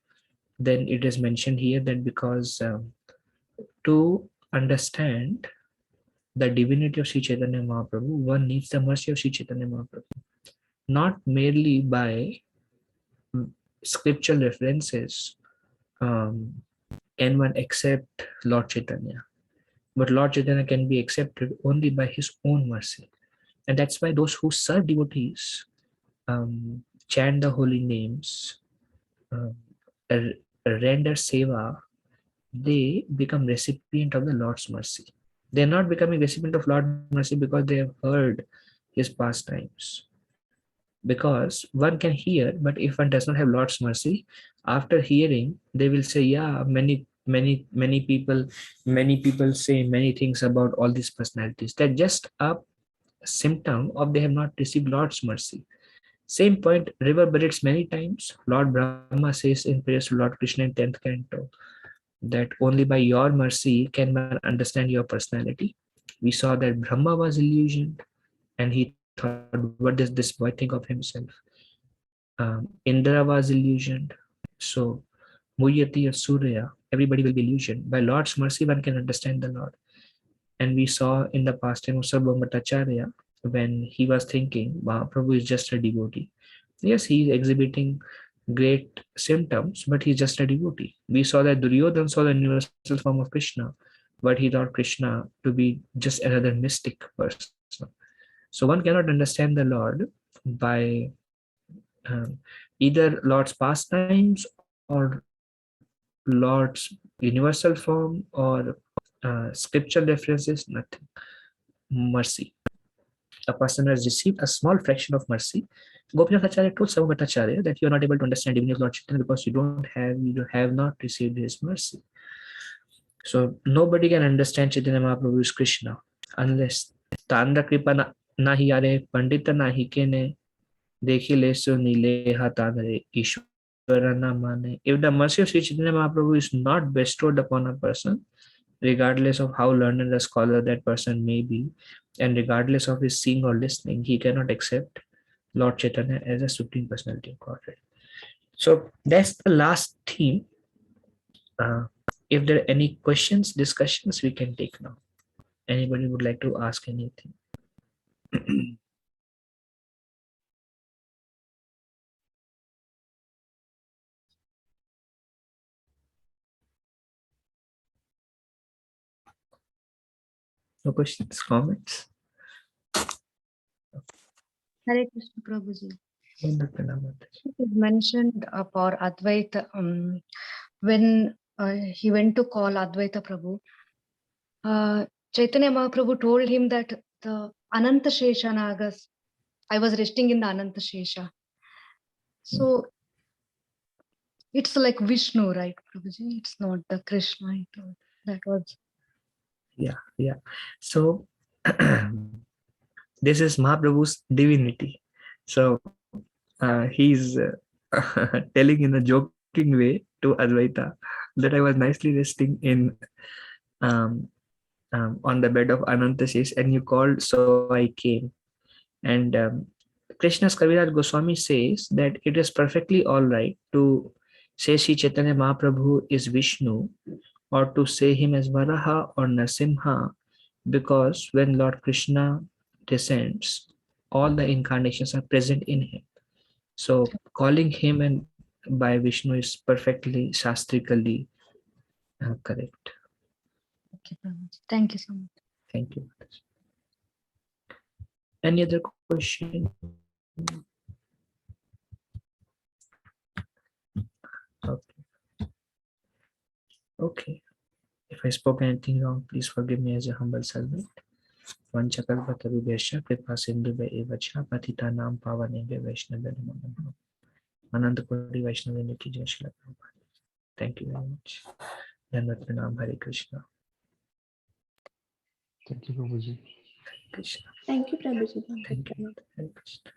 Then it is mentioned here that because to understand the divinity of Sri Chaitanya Mahaprabhu, one needs the mercy of Sri Chaitanya Mahaprabhu, not merely by scriptural references. Um, can one accept Lord Chaitanya? But Lord Chaitanya can be accepted only by his own mercy. And that's why those who serve devotees, chant the holy names, uh, render seva, they become recipient of the Lord's mercy. They're not becoming recipient of Lord's mercy because they have heard his pastimes. Because one can hear, but if one does not have Lord's mercy, after hearing, they will say, yeah, many people say many things about all these personalities. They're just a symptom of they have not received Lord's mercy. Same point reverberates many times. Lord Brahma says in prayers to Lord Krishna in 10th canto that only by your mercy can one understand your personality. We saw that Brahma was illusioned and he thought, what does this boy think of himself? Indra was illusioned. So Muyati or Surya, everybody will be illusioned. By Lord's mercy, one can understand the Lord. And we saw in the past time of Sarvabhauma Bhattacharya, when he was thinking, Mahaprabhu is just a devotee. Yes, he is exhibiting great symptoms, but he's just a devotee. We saw that Duryodhan saw the universal form of Krishna, but he thought Krishna to be just another mystic person. So one cannot understand the Lord by either Lord's pastimes or Lord's universal form or scriptural references, nothing. Mercy. a person has received a small fraction of mercy. Gopinath Acharya told Sarvabhattacharya that you are not able to understand even Lord Chaitanya because you have not received his mercy. So nobody can understand Chaitanya Mahaprabhu is Krishna unless Tanda Kripa nahi are Pandita nahi kene dekhi le so nile hatadare Ishvara na mane. If the mercy of Sri Chaitanya Mahaprabhu is not bestowed upon a person, regardless of how learned a scholar that person may be, and regardless of his seeing or listening, he cannot accept Lord Chaitanya as a Supreme Personality of Godhead. So that's the last theme. If there are any questions, discussions, we can take now. Anybody would like to ask anything? No questions, comments? Hare Krishna Prabhuji. Wonderful. It is mentioned for Advaita when he went to call Advaita Prabhu. Chaitanya Mahaprabhu told him that the Ananta Shesha Nagas, I was resting in the Ananta Shesha. So it's like Vishnu, right, Prabhuji? It's not the Krishna. I thought that was. Yeah. So this is Mahaprabhu's divinity. So he's telling in a joking way to Advaita that I was nicely resting in um, on the bed of Anantashish and you called, so I came. And Krishna's Kaviraj Goswami says that it is perfectly all right to say Sri Chaitanya Mahaprabhu is Vishnu or to say him as Varaha or Nasimha, because when Lord Krishna descends, all the incarnations are present in him. So calling him and by Vishnu is perfectly shastrically correct. Okay, Prabhuji. Thank you so much. Thank you. Any other question? Okay. If I spoke anything wrong, please forgive me as a humble servant. Vanchakalpatarubhyascha kripa sindhubhya eva cha patitanam pavanebhyo vaishnavyo namo namaha. Ananta Koti Vaishnava ki jai Shri Prabhupada. Thank you very much. Dhanvat pranam. Hare Krishna. Thank you, Prabhuji. Krishna. Thank you, Prabhuji. Thank you. Hare Krishna.